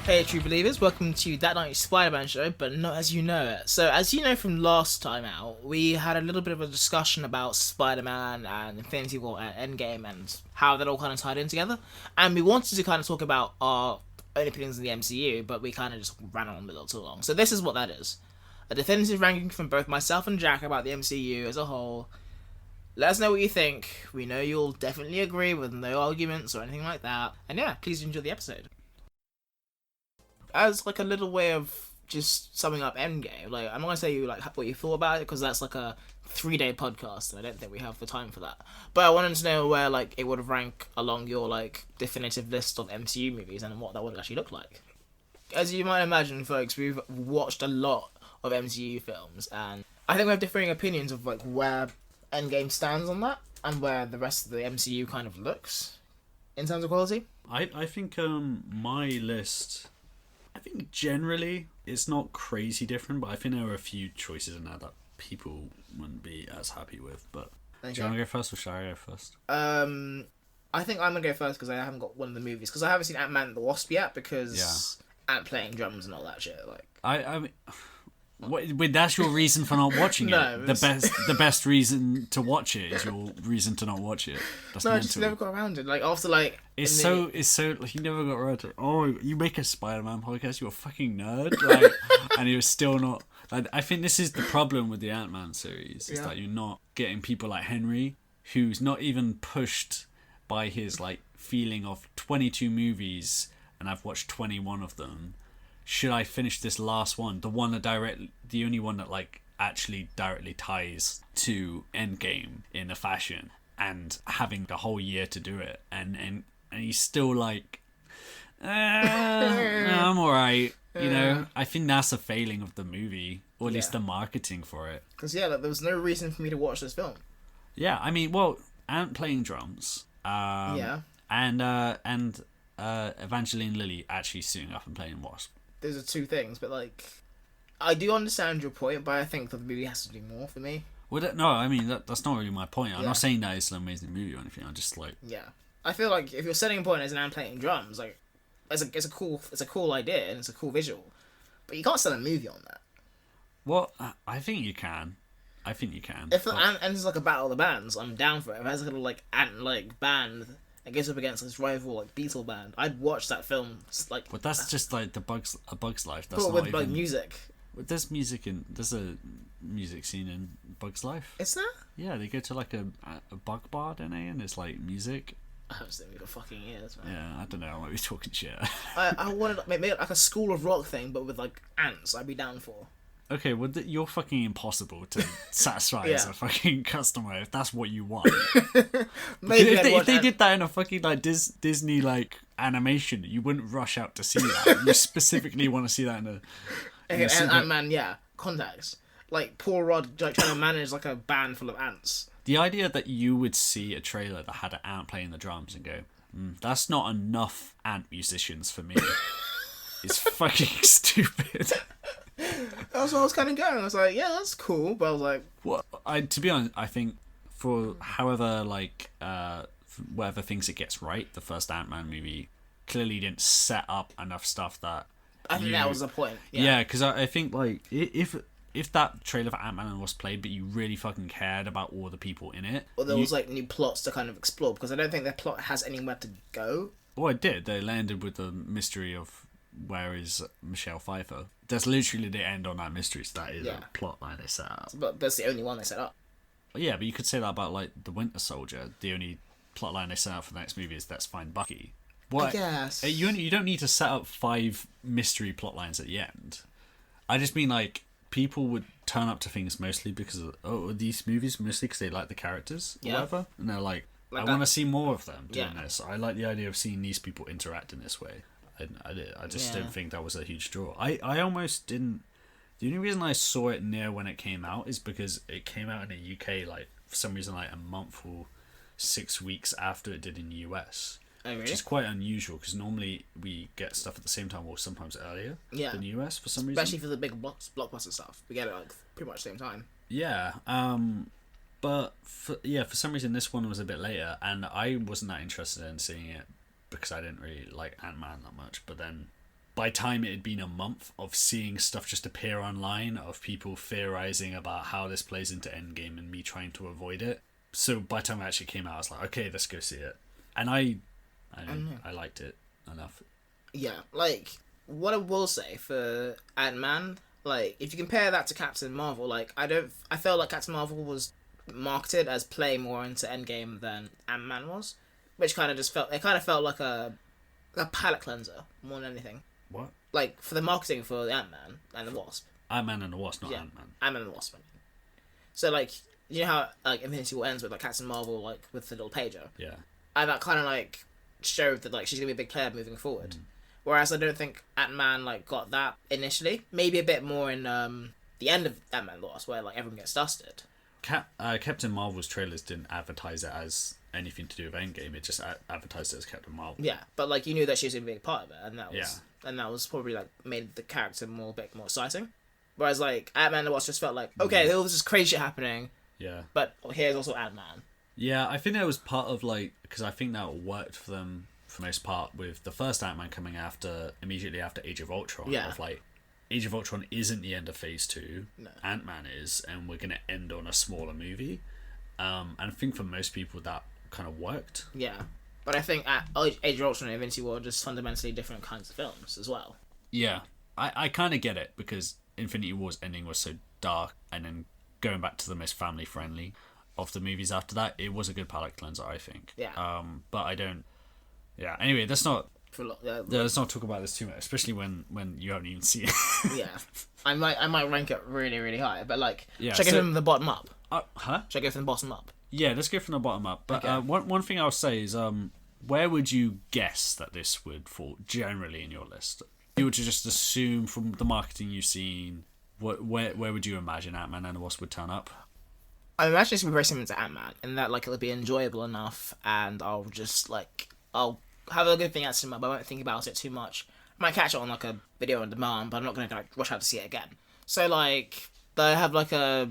Hey true believers, welcome to That Night Spider-Man show, but not as you know it. So as you know from last time out, we had a little bit of a discussion about Spider-Man and Infinity War and Endgame and how that all kind of tied in together. And we wanted to kind of talk about our own opinions in the MCU, but we kind of just ran on a little too long. So this is what that is. A definitive ranking from both myself and Jack about the MCU as a whole. Let us know what you think. We know you'll definitely agree with no arguments or anything like that. And yeah, please enjoy the episode. As like a little way of just summing up Endgame, like I'm not gonna say you like what you thought about it because that's like a 3-day podcast and I don't think we have the time for that. But I wanted to know where like it would rank along your like definitive list of MCU movies and what that would actually look like. As you might imagine, folks, we've watched a lot of MCU films and I think we have differing opinions of like where Endgame stands on that and where the rest of the MCU kind of looks in terms of quality. I think my list, I think generally it's not crazy different, but I think there are a few choices in there that people wouldn't be as happy with. But do you want to go first or shall I go first? I think I'm gonna go first because I haven't got one of the movies because I haven't seen Ant-Man the Wasp yet because Ant playing drums and all that shit. Like I mean, wait, that's your reason for not watching No, it. The best reason to watch it is your reason to not watch it. That's no, I just never got around to it. Like after like it's so like you never got around to it. Oh, you make a Spider-Man podcast, you're a fucking nerd, like, and you're still not. Like, I think this is the problem with the Ant-Man series is that you're not getting people like Henry, who's not even pushed by his like feeling of 22 movies, and I've watched 21 of them. Should I finish this last one? The only one that like actually directly ties to Endgame in a fashion, and having the whole year to do it, and he's still like, I'm alright. You know, I think that's a failing of the movie, or at least the marketing for it. Because like, there was no reason for me to watch this film. Yeah, I mean, well, Ant playing drums. And Evangeline Lilly actually suiting up and playing Wasp. Those are two things, but like, I do understand your point, but I think that the movie has to do more for me. Well, no, I mean that's not really my point. I'm not saying that it's an amazing movie or anything. I'm just like, I feel like if you're setting a point as an Ant playing drums, like, it's a cool idea and it's a cool visual, but you can't sell a movie on that. Well, I think you can. If the Ant ends like a battle of the bands, I'm down for it. If it has a little like Ant like band and goes up against this rival like Beatle band, I'd watch that film. Like, but that's just like A Bug's Life. That's but not with even like music. There's a music scene in Bug's Life. Is there? Yeah, they go to like a bug bar, don't they? And it's like music. I just think we got fucking ears, man. Yeah, I don't know. I might be talking shit. I wanted maybe like a School of Rock thing, but with like ants. I'd be down for. Okay, well, you're fucking impossible to satisfy as a fucking customer if that's what you want. Maybe if they did that in a fucking like Disney like animation, you wouldn't rush out to see that. You specifically want to see that in a Ant-Man, contacts. Like Paul Rudd like trying to manage like a band full of ants. The idea that you would see a trailer that had an ant playing the drums and go, that's not enough ant musicians for me. It's fucking stupid. That's what I was kind of going. I was like, yeah, that's cool, but I was like, well, to be honest, I think for however like whatever things it gets right, the first Ant-Man movie clearly didn't set up enough stuff that. I think that was the point. Yeah, because I think like if that trailer for Ant-Man was played, but you really fucking cared about all the people in it, or there was like new plots to kind of explore, because I don't think their plot has anywhere to go. Well, it did. They landed with the mystery of where is Michelle Pfeiffer. That's literally the end on that mystery. So that is a plot line they set up. But that's the only one they set up. Yeah, but you could say that about like the Winter Soldier. The only plot line they set up for the next movie is let's find Bucky. What? I guess you don't need to set up 5 mystery plot lines at the end. I just mean like people would turn up to things mostly because of these movies mostly because they like the characters or whatever, and they're like I want to see more of them doing this. I like the idea of seeing these people interact in this way. I just don't think that was a huge draw. I almost didn't. The only reason I saw it near when it came out is because it came out in the UK like for some reason like a month or 6 weeks after it did in the US. Oh, really? Which is quite unusual because normally we get stuff at the same time or sometimes earlier than the US for some reason. Especially for the big blockbuster stuff. We get it like pretty much the same time. Yeah. But for some reason this one was a bit later and I wasn't that interested in seeing it because I didn't really like Ant-Man that much. But then by time it had been a month of seeing stuff just appear online of people theorizing about how this plays into Endgame and me trying to avoid it. So by the time it actually came out, I was like, okay, let's go see it. And I liked it enough. Yeah, like, what I will say for Ant-Man, like, if you compare that to Captain Marvel, like, I felt like Captain Marvel was marketed as playing more into Endgame than Ant-Man was, which kind of felt like a palate cleanser more than anything. What? Like, for the marketing for the Ant-Man and the Wasp. Ant-Man and the Wasp, not Ant-Man. Ant-Man and the Wasp. So, like, you know how, like, Infinity War ends with, like, Captain Marvel, like, with the little pager? Yeah. And that kind of, like, showed that, like, she's gonna be a big player moving forward. Whereas I don't think Ant-Man, like, got that initially. Maybe a bit more in the end of Ant-Man and the Wasp, where, like, everyone gets dusted. Captain Marvel's trailers didn't advertise it as anything to do with Endgame. It just advertised it as Captain Marvel. Yeah, but, like, you knew that she was gonna be a big part of it, and that was probably, like, made the character a bit more exciting. Whereas, like, Ant-Man and the Wasp just felt like, okay, there was this crazy shit happening. Yeah. But here's also Ant-Man. Yeah, I think that was part of, like, because I think that worked for them for the most part with the first Ant-Man coming immediately after Age of Ultron. Yeah. Of, like, Age of Ultron isn't the end of Phase 2. No. Ant-Man is, and we're going to end on a smaller movie. And I think for most people that kind of worked. Yeah. But I think Age of Ultron and Infinity War are just fundamentally different kinds of films as well. Yeah. I kind of get it, because Infinity War's ending was so dark, and then going back to the most family-friendly of the movies after that, it was a good palate cleanser, I think. Yeah. But I don't... Yeah, anyway, let's not talk about this too much, especially when you haven't even seen it. Yeah. I might rank it really, really high, but, like, should I go from the bottom up? Should I go from the bottom up? Yeah, let's go from the bottom up. But okay. One thing I'll say is, where would you guess that this would fall generally in your list? If you were to just assume from the marketing you've seen, where would you imagine Ant-Man and the Wasp would turn up? I imagine it's going to be very similar to Ant-Man, in that, like, it'll be enjoyable enough, and I'll have a good thing at cinema, but I won't think about it too much. I might catch it on, like, a video on demand, but I'm not going to, like, rush out to see it again. So, like, they have, like, a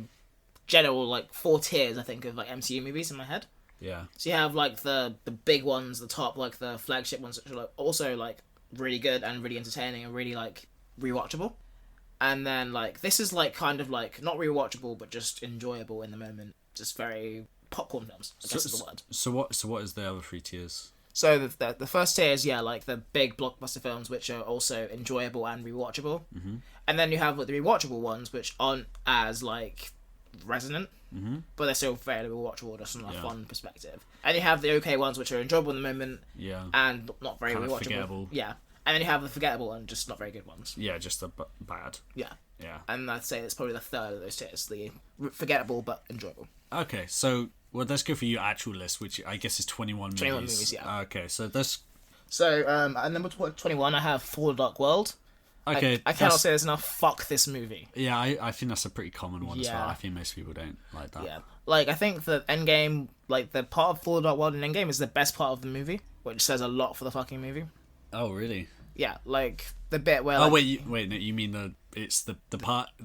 general, like, 4 tiers, I think, of, like, MCU movies in my head. Yeah. So you have, like, the big ones, the top, like, the flagship ones, which are, like, also, like, really good and really entertaining and really, like, rewatchable. And then, like, this is, like, kind of, like, not rewatchable, but just enjoyable in the moment. Just very popcorn films, I guess is the word. So what is the other 3 tiers? So the first tier is, like, the big blockbuster films, which are also enjoyable and rewatchable. Mm-hmm. And then you have, like, the rewatchable ones, which aren't as, like, resonant, but they're still fairly rewatchable, just from a fun perspective. And you have the okay ones, which are enjoyable in the moment, and not very kind rewatchable. Of forgettable. Yeah. And then you have the forgettable and just not very good ones. Yeah, just the bad. Yeah. Yeah. And I'd say it's probably the third of those tiers, the forgettable but enjoyable. Okay, so let's go for your actual list, which I guess is 21 movies. 21 movies, yeah. Okay, so that's... So, at number 21, I have Thor: The Dark World. Okay. I cannot say there's enough fuck this movie. Yeah, I think that's a pretty common one as well. I think most people don't like that. Yeah. Like, I think the Endgame, like, the part of Thor: The Dark World in Endgame is the best part of the movie, which says a lot for the fucking movie. Oh, really? Yeah, like, the bit where... Oh, wait, no, you mean the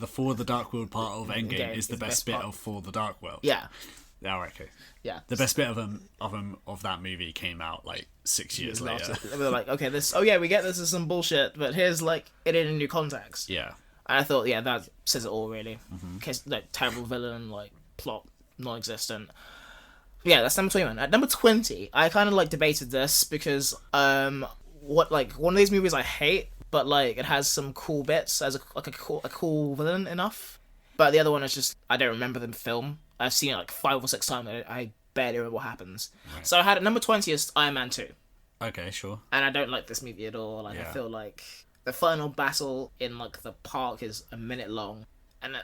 Thor: The Dark World part of Endgame is the best bit of Thor: The Dark World? Yeah. Yeah, right, okay. Yeah. The best bit of that movie came out, like, 6 years later. They were like, okay, we get this is some bullshit, but here's, like, it in a new context. Yeah. And I thought, yeah, that says it all, really. Case, like, terrible villain, like, plot non-existent. Yeah, that's number 21. At number 20, I kind of, like, debated this because, one of these movies I hate, but, like, it has some cool bits as a cool villain enough. But the other one is just, I don't remember the film. I've seen it, like, 5 or 6 times, and I barely remember what happens. Right. So I had at number 20 is Iron Man 2. Okay, sure. And I don't like this movie at all. Like, I feel like the final battle in, like, the park is a minute long. And,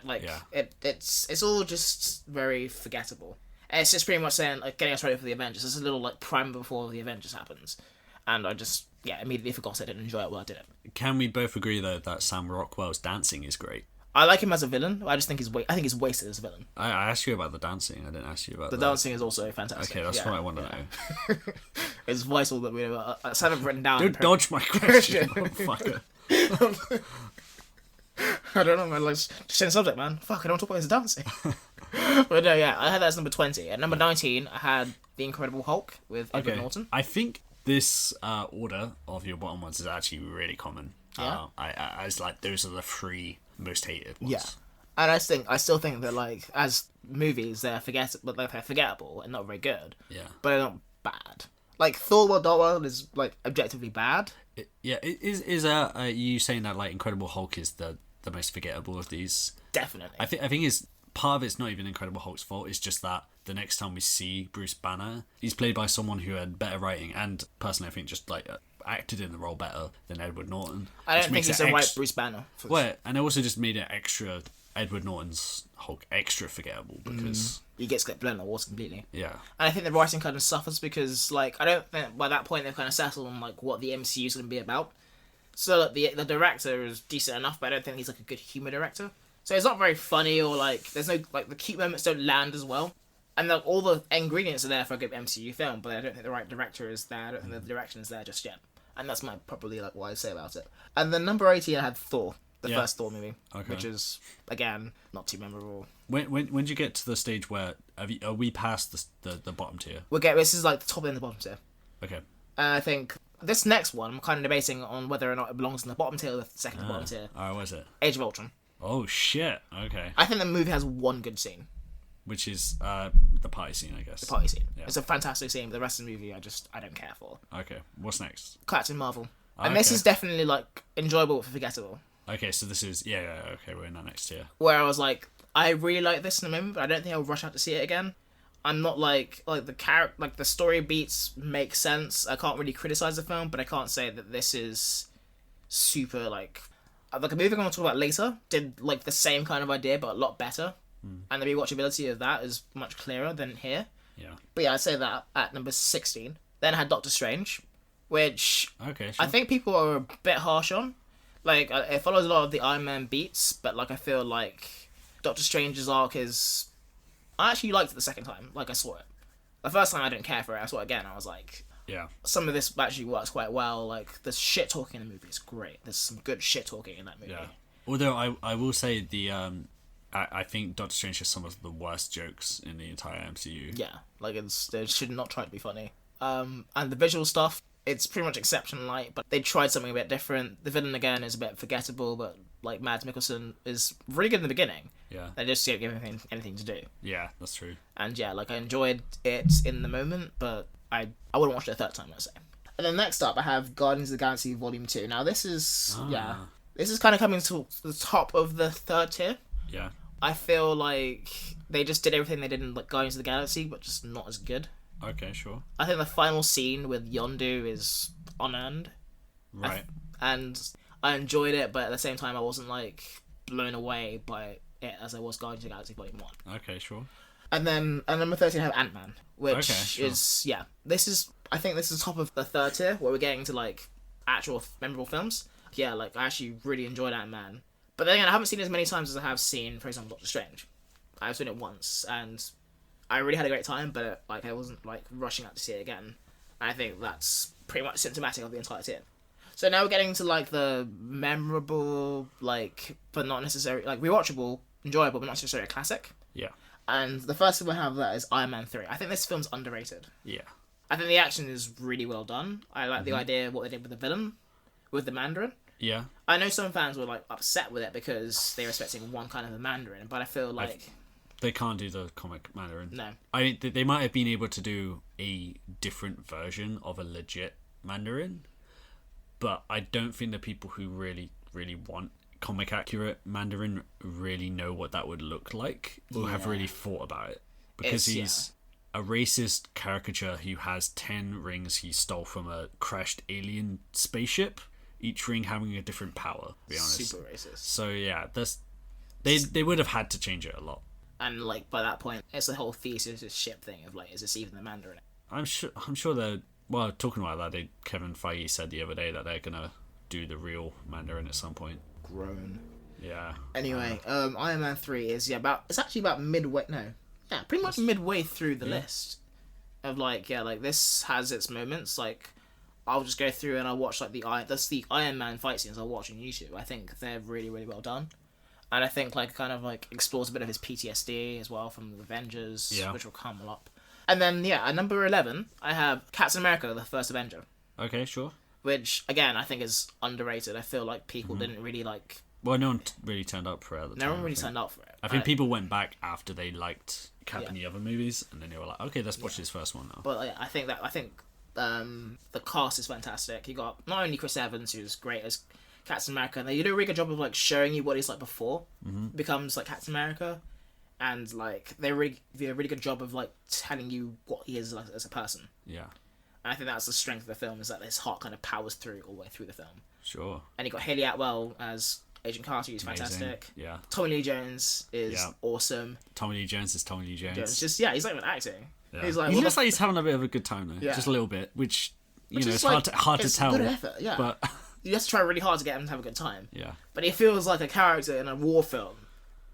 it's all just very forgettable. And it's just pretty much saying, like, getting us ready for the Avengers. It's a little, like, primer before the Avengers happens. And I just, immediately forgot it. Didn't enjoy it while I did it. Can we both agree, though, that Sam Rockwell's dancing is great? I like him as a villain. I just think he's wasted as a villain. I asked you about the dancing. I didn't ask you about the dancing is also fantastic. Okay, that's what I want to know. It's vital that we have it written down. Don't dodge my question, motherfucker. I don't know, man. Like, just change the subject, man. Fuck, I don't talk about his dancing. But no, I had that as number 20. At number 19, I had The Incredible Hulk with Edward Norton. I think this order of your bottom ones is actually really common. Yeah. I was like, those are the three most hated ones. Yeah. And I still think that like as movies they're forgettable and not very good. Yeah. But they're not bad. Like Thor: World Dark World is like objectively bad. Is you saying that like Incredible Hulk is the most forgettable of these? Definitely. I think is part of it's not even Incredible Hulk's fault. It's just that the next time we see Bruce Banner, he's played by someone who had better writing and personally I think just like acted in the role better than Edward Norton. I don't think he's the right Bruce Banner. Well, and it also just made it extra. Edward Norton's Hulk extra forgettable because he gets blown in the water completely. Yeah. And I think the writing kind of suffers because like I don't think by that point they've kind of settled on like what the MCU is going to be about. So like, the director is decent enough, but I don't think he's like a good humor director. So it's not very funny or like there's no like the cute moments don't land as well. And like, all the ingredients are there for a good MCU film, but I don't think the right director is there. I don't think the direction is there just yet. And that's probably like what I say about it. And then number 18 I had Thor. The first Thor movie, which is again not too memorable. When did you get to the stage where are we past the bottom tier? This is like the top end of the bottom tier. Okay. I think this next one I'm kind of debating on whether or not it belongs in the bottom tier or the second to bottom tier. Alright, what is it? Age of Ultron. Oh shit! Okay. I think the movie has one good scene, which is the party scene, I guess. The party scene. Yeah. It's a fantastic scene, but the rest of the movie I don't care for. Okay, what's next? Captain Marvel, and this is definitely like enjoyable but forgettable. Okay, so this is okay, we're in that next tier. Where I was like, I really like this in a moment, but I don't think I'll rush out to see it again. I'm not like the story beats make sense. I can't really criticize the film, but I can't say that this is super like a movie I'm going to talk about later did like the same kind of idea but a lot better, and the rewatchability of that is much clearer than here. Yeah. But yeah, I'd say that at number 16. Then I had Doctor Strange, which I think people are a bit harsh on. Like, it follows a lot of the Iron Man beats, but, like, I feel like Doctor Strange's arc is... I actually liked it the second time. Like, I saw it. The first time I didn't care for it. I saw it again. I was like... Yeah. Some of this actually works quite well. Like, the shit-talking in the movie is great. There's some good shit-talking in that movie. Yeah. Although, I will say the... I think Doctor Strange has some of the worst jokes in the entire MCU. Yeah. Like, they should not try to be funny. And the visual stuff... It's pretty much Exception light, but they tried something a bit different. The villain, again, is a bit forgettable, but, like, Mads Mikkelsen is really good in the beginning. Yeah. They just didn't give him anything to do. Yeah, that's true. And, yeah, like, I enjoyed it in the moment, but I wouldn't watch it a third time, let's say. And then next up, I have Guardians of the Galaxy Volume 2. Now, this is, this is kind of coming to the top of the third tier. Yeah. I feel like they just did everything they did in, like, Guardians of the Galaxy, but just not as good. Okay, sure. I think the final scene with Yondu is unearned. Right. And I enjoyed it, but at the same time I wasn't like blown away by it as I was Guardians of the Galaxy Volume 1. Okay, sure. And then at number 13 I have Ant-Man, which sure. is I think this is top of the third tier where we're getting to like actual memorable films. Yeah, like I actually really enjoyed Ant-Man. But then again, I haven't seen it as many times as I have seen, for example, Doctor Strange. I've seen it once and I really had a great time, but like I wasn't like rushing out to see it again. And I think that's pretty much symptomatic of the entire tier. So now we're getting to like the memorable, like, but not necessarily like rewatchable, enjoyable, but not necessarily a classic. Yeah. And the first film I have that is Iron Man 3. I think this film's underrated. Yeah. I think the action is really well done. I like the idea of what they did with the villain, with the Mandarin. Yeah. I know some fans were like upset with it because they were expecting one kind of a Mandarin, but I feel like they can't do the comic Mandarin. No. They might have been able to do a different version of a legit Mandarin, but I don't think the people who really, really want comic accurate Mandarin really know what that would look like or have really thought about it. Because he's a racist caricature who has 10 rings he stole from a crashed alien spaceship, each ring having a different power, to be honest. Super racist. So yeah, they would have had to change it a lot. And like by that point, it's the whole thesis ship thing of like, is this even the Mandarin? I'm sure they're talking about that. Kevin Feige said the other day that they're gonna do the real Mandarin at some point. Grown. Yeah. Anyway, Iron Man 3 is it's actually about midway. No, yeah, pretty much midway through the list. Of like this has its moments. Like I'll just go through and I'll watch like the Iron Man fight scenes I'll watch on YouTube. I think they're really, really well done. And I think like kind of like explores a bit of his PTSD as well from the Avengers, which will come up. And then at number 11 I have Captain America: The First Avenger. Okay, sure. which again I think is underrated. I feel like people didn't really like. Well, no one really turned up for it at the time. No one really turned up for it. I think people went back after they liked Cap and the other movies, and then they were like, okay, let's watch this first one now. But I think the cast is fantastic. You got not only Chris Evans, who's great as Captain America, and they do a really good job of like showing you what he's like before he becomes like Captain America, and like they really do a really good job of like telling you what he is like as a person. Yeah. And I think that's the strength of the film, is that his heart kind of powers through all the way through the film. Sure. And you got Haley Atwell as Agent Carter, who's fantastic. Yeah. Tommy Lee Jones is awesome. Tommy Lee Jones is Tommy Lee Jones. He's not even acting. Yeah. He's like, he looks like he's having a bit of a good time though. Just a little bit, which you know, it's like, hard to tell. Good effort, yeah. But you have to try really hard to get him to have a good time. Yeah. But he feels like a character in a war film.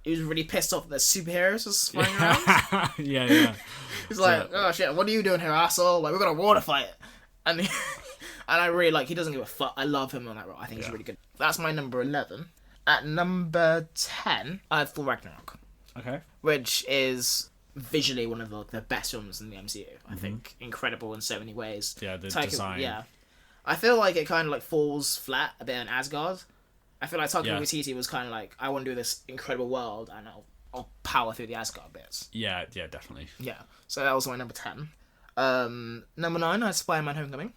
He was really pissed off that superheroes was flying around. yeah. He's like, oh shit, what are you doing here, asshole? Like, we've got a war to fight. And and I really like, he doesn't give a fuck. I love him on that role. I think he's really good. That's my number 11. At number 10, I have Thor Ragnarok. Okay. Which is visually one of the best films in the MCU. I think incredible in so many ways. Yeah, the design. Yeah. I feel like it kind of like falls flat a bit on Asgard. I feel like Taika Waititi was kind of like, I want to do this incredible world and I'll power through the Asgard bits. Yeah, definitely. Yeah. So that was my number 10. Number 9, I had Spider-Man Homecoming.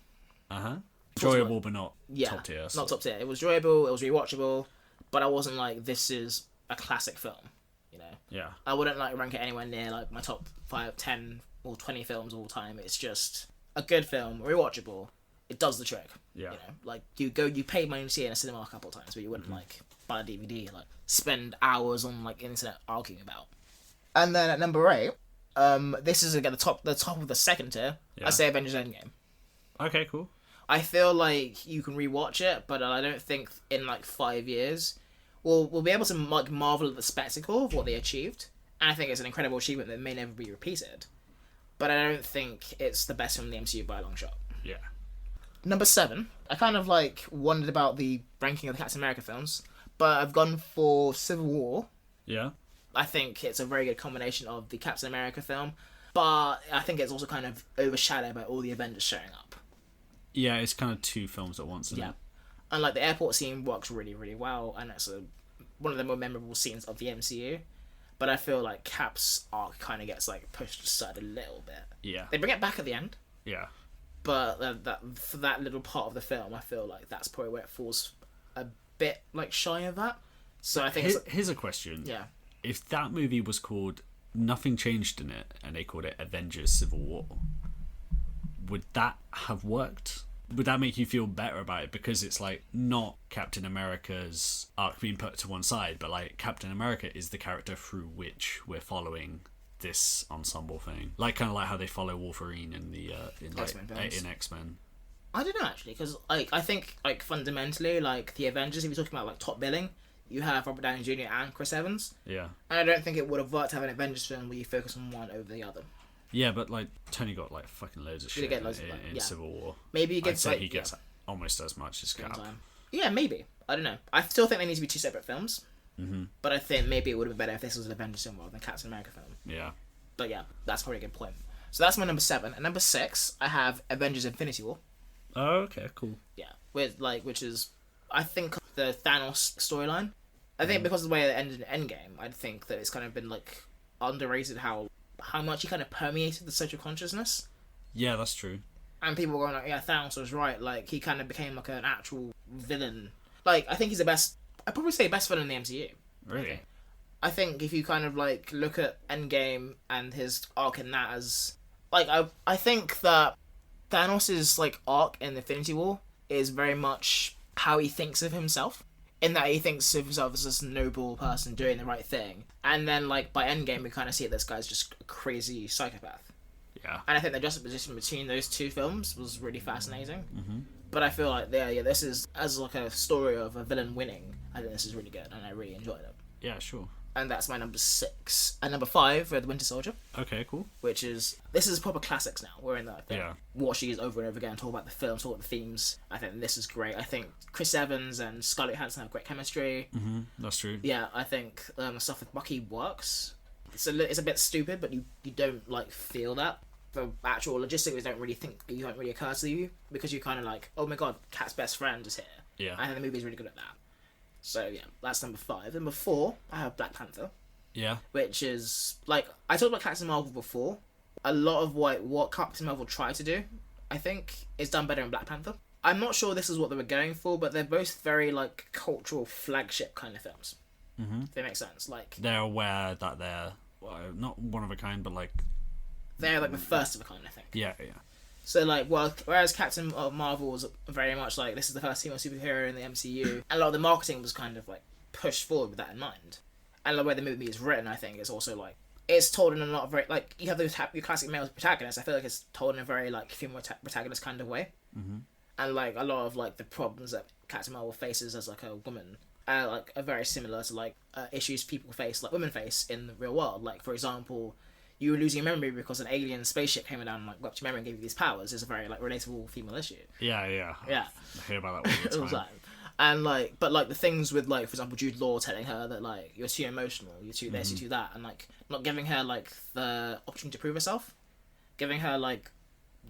Enjoyable, but not top tier. Not top tier. It was enjoyable, it was rewatchable, but I wasn't like, this is a classic film, you know? Yeah. I wouldn't like rank it anywhere near like my top 5, 10 or 20 films all time. It's just a good film, rewatchable. It does the trick. Yeah. You know, like you pay money to see it in a cinema a couple of times, but you wouldn't like buy a DVD, like spend hours on like internet arguing about. And then at number 8, this is again the top of the second tier. I say Avengers Endgame. Okay, cool. I feel like you can rewatch it, but I don't think in like 5 years we'll be able to like marvel at the spectacle of what they achieved. And I think it's an incredible achievement that may never be repeated. But I don't think it's the best film in the MCU by a long shot. Yeah. Number 7, I kind of like wondered about the ranking of the Captain America films, but I've gone for Civil War. Yeah. I think it's a very good combination of the Captain America film, but I think it's also kind of overshadowed by all the Avengers showing up. Yeah, it's kind of two films at once, isn't it? And like the airport scene works really, really well, and it's one of the more memorable scenes of the MCU. But I feel like Cap's arc kind of gets like pushed aside a little bit. Yeah. They bring it back at the end. Yeah. But that for that little part of the film, I feel like that's probably where it falls a bit like shy of that. So I think here's a question. Yeah. If that movie was called Nothing Changed in It and they called it Avengers Civil War, would that have worked? Would that make you feel better about it? Because it's like not Captain America's arc being put to one side, but like Captain America is the character through which we're following this ensemble thing, like kind of like how they follow Wolverine in the in X-Men. I don't know actually, because like I think like fundamentally like the Avengers, if you're talking about like top billing, you have Robert Downey Jr. and Chris Evans. Yeah. And I don't think it would have worked to have an Avengers film where you focus on one over the other. Yeah, but like Tony got like fucking loads of shit in Civil War. Maybe he gets he gets almost as much as Cap. Yeah, maybe. I don't know. I still think they need to be two separate films. But I think maybe it would have been better if this was an Avengers film rather than Captain America film. Yeah. But yeah, that's probably a good point. So that's my number 7. And number 6, I have Avengers Infinity War. Oh, okay, cool. Yeah, which is, I think, the Thanos storyline. I think because of the way it ended in Endgame, I think that it's kind of been like underrated how much he kind of permeated the social consciousness. Yeah, that's true. And people were going like, yeah, Thanos was right. Like, he kind of became like an actual villain. Like, I think he's the best, I'd probably say best villain in the MCU. Really? I think if you kind of like look at Endgame and his arc in that as, like, I think that Thanos' like arc in Infinity War is very much how he thinks of himself. In that he thinks of himself as this noble person doing the right thing. And then, like, by Endgame, we kind of see this guy's just a crazy psychopath. Yeah. And I think the juxtaposition between those two films was really fascinating. But I feel like, this is, as like a story of a villain winning, I think this is really good, and I really enjoyed it. Yeah, sure. And that's my number 6. And number 5, we had The Winter Soldier. Okay, cool. Which is, this is proper classics now. We're in that. Watch these over and over again, talk about the film, talk about the themes. I think this is great. I think Chris Evans and Scarlett Johansson have great chemistry. That's true. Yeah, I think the stuff with Bucky works. It's a bit stupid, but you don't like feel that. the actual logistics don't really occur to you because you kind of like, oh my god, Cat's best friend is here. Yeah. I think the movie's really good at that. So yeah, that's number 5. Number 4, I have Black Panther. Yeah. Which is like, I talked about Captain Marvel before. A lot of what Captain Marvel tried to do, I think, is done better in Black Panther. I'm not sure this is what they were going for, but they're both very like cultural flagship kind of films. Mm-hmm. If that makes sense. Like, they're aware that they're not one of a kind, but like they're like the first of a kind, I think. Yeah. So like, whereas Captain Marvel was very much like, this is the first female superhero in the MCU, and a lot of the marketing was kind of like pushed forward with that in mind. And the way the movie is written, I think, is also like, it's told in a not very like, you have those your classic male protagonists. I feel like it's told in a very like female protagonist kind of way. Mm-hmm. And like a lot of like the problems that Captain Marvel faces as like a woman like are very similar to like issues people face, like women face in the real world. Like, for example, you were losing your memory because an alien spaceship came down and like wiped your memory and gave you these powers is a very like relatable female issue. Yeah. I hear about that all the time. And like, but like the things with like, for example, Jude Law telling her that like, you're too emotional, you're too this, you're too that, and like not giving her like the opportunity to prove herself, giving her like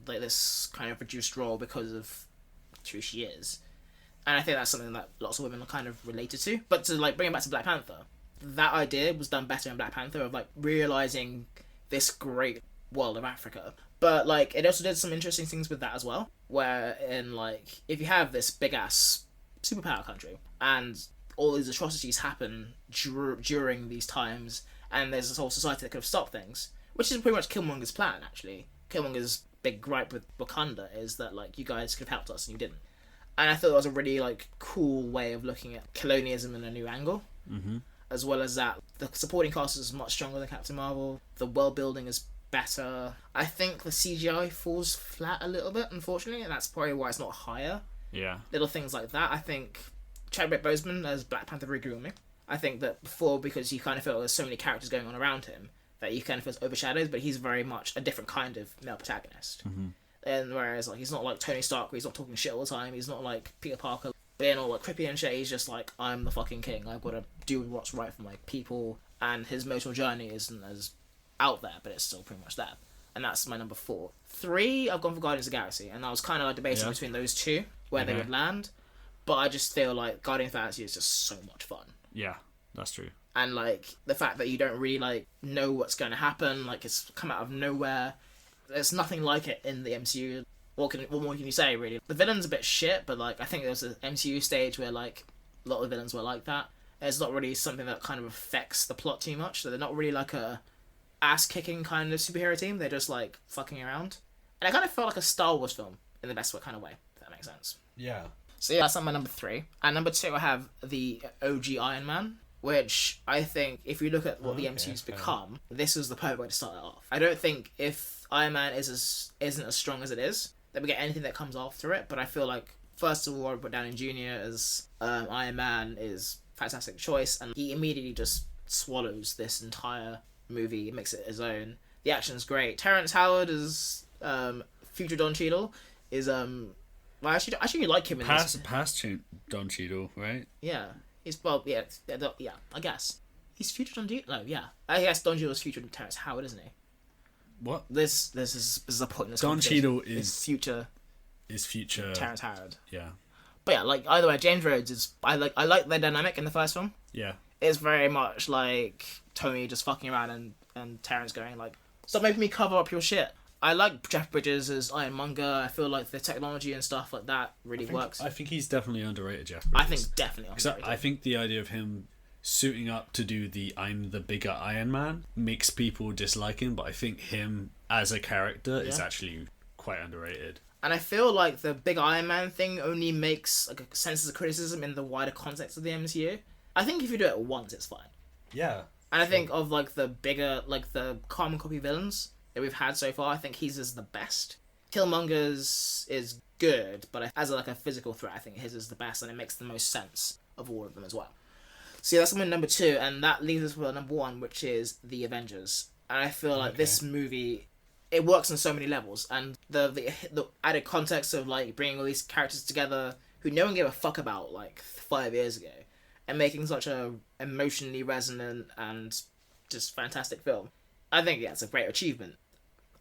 this kind of reduced role because of who she is. And I think that's something that lots of women are kind of related to. But to like bring it back to Black Panther, that idea was done better in Black Panther of like realizing this great world of Africa. But like it also did some interesting things with that as well, where in like, if you have this big ass superpower country and all these atrocities happen during these times, and there's this whole society that could have stopped things, which is pretty much Killmonger's plan. Actually, Killmonger's big gripe with Wakanda is that like, you guys could have helped us and you didn't. And I thought it was a really like cool way of looking at colonialism in a new angle. Mm-hmm. As well as that, the supporting cast is much stronger than Captain Marvel. The world building is better. I think the CGI falls flat a little bit, unfortunately, and that's probably why it's not higher. Yeah. Little things like that. I think Chadwick Boseman as Black Panther really grew on me. I think that before, because you kind of feel there's so many characters going on around him, that you kind of feel overshadowed, but he's very much a different kind of male protagonist. Mm-hmm. And whereas like, he's not like Tony Stark, where he's not talking shit all the time. He's not like Peter Parker being all like creepy and shit. He's just like, I'm the fucking king. I've got to do what's right for my people. And his emotional journey isn't as out there, but it's still pretty much there. And that's my number 4. 3, I've gone for Guardians of the Galaxy, and I was kind of like debating between those two where they would land. But I just feel like Guardians of the Galaxy is just so much fun. Yeah, that's true. And like the fact that you don't really like know what's going to happen, like it's come out of nowhere. There's nothing like it in the MCU. What more can you say, really? The villain's a bit shit, but like I think there was an MCU stage where like a lot of the villains were like that. It's not really something that kind of affects the plot too much. So they're not really like a ass-kicking kind of superhero team. They're just like fucking around. And it kind of felt like a Star Wars film in the best kind of way, if that makes sense. Yeah. So yeah, that's my number 3. And number 2, I have the OG Iron Man, which I think if you look at what the MCU's become, this is the perfect way to start it off. I don't think if Iron Man isn't as strong as it is, that we get anything that comes after it. But I feel like, first of all, Robert Downey Jr. as Iron Man is a fantastic choice, and he immediately just swallows this entire movie, makes it his own. The action's great. Terrence Howard as future Don Cheadle is well, I actually like him in this. Past Don Cheadle, right? Yeah, he's I guess he's future Don Cheadle. No, yeah, I guess Don Cheadle is future Terrence Howard, isn't he? What? This is a point in this Don Cheadle is future Terrence Howard. Yeah. But yeah, like either way, James Rhodes is I like their dynamic in the first film. Yeah. It's very much like Tony just fucking around and Terrence going like, stop making me cover up your shit. I like Jeff Bridges as Ironmonger. I feel like the technology and stuff like that really works. I think he's definitely underrated, Jeff Bridges. I think definitely underrated. I think the idea of him suiting up to do the I'm the bigger Iron Man makes people dislike him, but I think him as a character is actually quite underrated. And I feel like the big Iron Man thing only makes like a sense of criticism in the wider context of the MCU. I think if you do it once, it's fine. Yeah. And I think of like the bigger, like the carbon copy villains that we've had so far, I think his is the best. Killmonger's is good, but as like a physical threat, I think his is the best, and it makes the most sense of all of them as well. So yeah, that's my number 2, and that leaves us with number 1, which is the Avengers. And I feel like this movie, it works on so many levels, and the added context of like bringing all these characters together who no one gave a fuck about like 5 years ago, and making such a emotionally resonant and just fantastic film. I think it's a great achievement.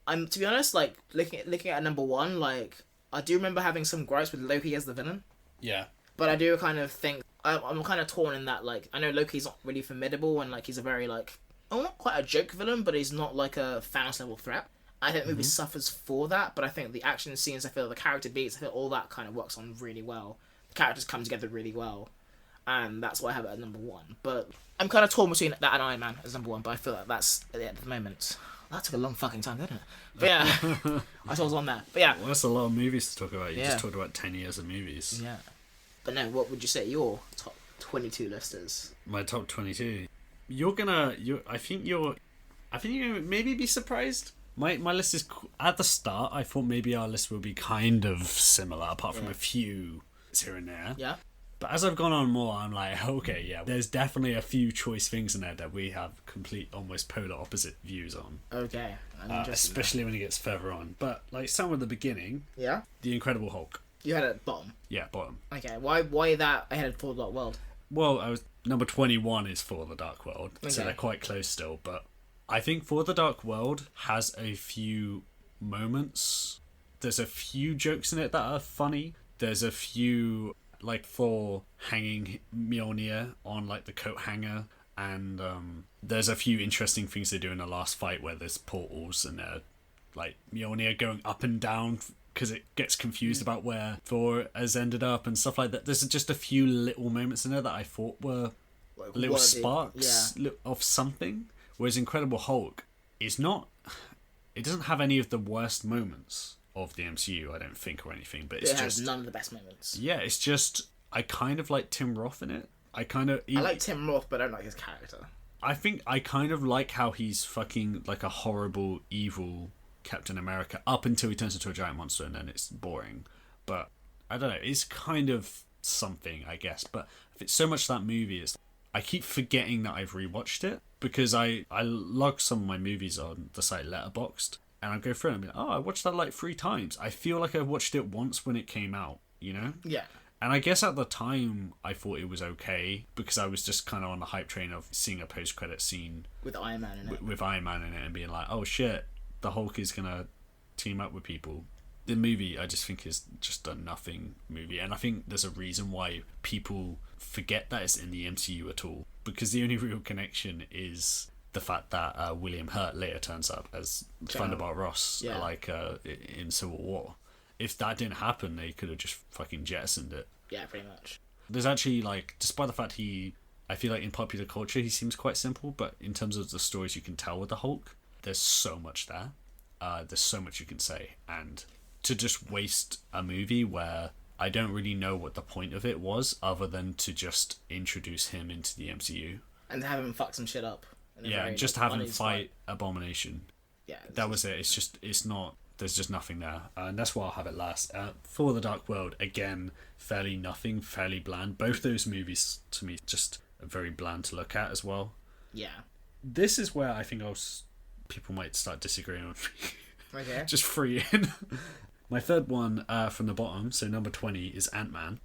I'm to be honest, like looking at number one, like I do remember having some gripes with Loki as the villain, Yeah. but I do kind of think I'm kind of torn in that, like, I know Loki's not really formidable and like he's a very like, oh, not quite a joke villain, but he's not like a Thanos level threat. I think the movie suffers for that, but I think the action scenes, I feel the character beats, I feel all that kind of works on really well. The characters come together really well, and that's why I have it at number one. But I'm kind of torn between that and Iron Man as number one, but I feel like that's at the moment. That took a long fucking time, didn't it? But yeah, I thought I was on there. But yeah. Well, that's a lot of movies to talk about. You just talked about 10 years of movies. Yeah. But no, what would you say your top 22 list is? My top 22. I think you're gonna maybe be surprised. My list is, at the start, I thought maybe our list would be kind of similar, apart from a few here and there. Yeah. But as I've gone on more, I'm like, okay, yeah, there's definitely a few choice things in there that we have complete, almost polar opposite views on. Okay. Especially when it gets further on. But, like, some at the beginning. Yeah? The Incredible Hulk. You had it at bottom? Yeah, bottom. Okay, why that ahead of Thor: The Dark World? Well, number 21 is For the Dark World, so they're quite close still, but I think For the Dark World has a few moments. There's a few jokes in it that are funny. There's a few, like Thor hanging Mjolnir on like the coat hanger, and there's a few interesting things they do in the last fight where there's portals and like Mjolnir going up and down because it gets confused about where Thor has ended up and stuff like that. There's just a few little moments in there that I thought were like little sparks of something. Whereas Incredible Hulk is not... It doesn't have any of the worst moments of the MCU, I don't think, or anything. But it has none of the best moments. Yeah, it's just... I kind of like Tim Roth in it. I like Tim Roth, but I don't like his character. I think I kind of like how he's fucking like a horrible, evil Captain America up until he turns into a giant monster and then it's boring. But I don't know, it's kind of something, I guess. But it's so much that movie is... I keep forgetting that I've rewatched it because I log some of my movies on the site Letterboxd and I go through it and I'm like, oh, I watched that like 3 times. I feel like I watched it once when it came out, you know? Yeah. And I guess at the time I thought it was okay because I was just kind of on the hype train of seeing a post-credit scene with Iron Man in it. With Iron Man in it and being like, oh shit, the Hulk is gonna team up with people. The movie, I just think, is just a nothing movie, and I think there's a reason why people forget that it's in the MCU at all, because the only real connection is the fact that William Hurt later turns up as Thunderbolt Ross, in Civil War. If that didn't happen, they could have just fucking jettisoned it. Yeah, pretty much. There's actually, like, despite the fact I feel like in popular culture he seems quite simple, but in terms of the stories you can tell with the Hulk, there's so much there. There's so much you can say, and to just waste a movie where I don't really know what the point of it was other than to just introduce him into the MCU. And have him fuck some shit up. Yeah, and just have him fight Abomination. Yeah. That was it. It's not, there's just nothing there. And that's why I'll have it last. For the Dark World, again, fairly nothing, fairly bland. Both those movies, to me, just very bland to look at as well. Yeah. This is where I think people might start disagreeing with me. Okay. Just free in. My third one from the bottom, so number 20, is Ant-Man.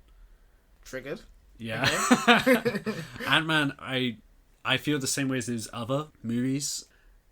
Triggered. Yeah. Okay. Ant-Man, I feel the same way as those other movies.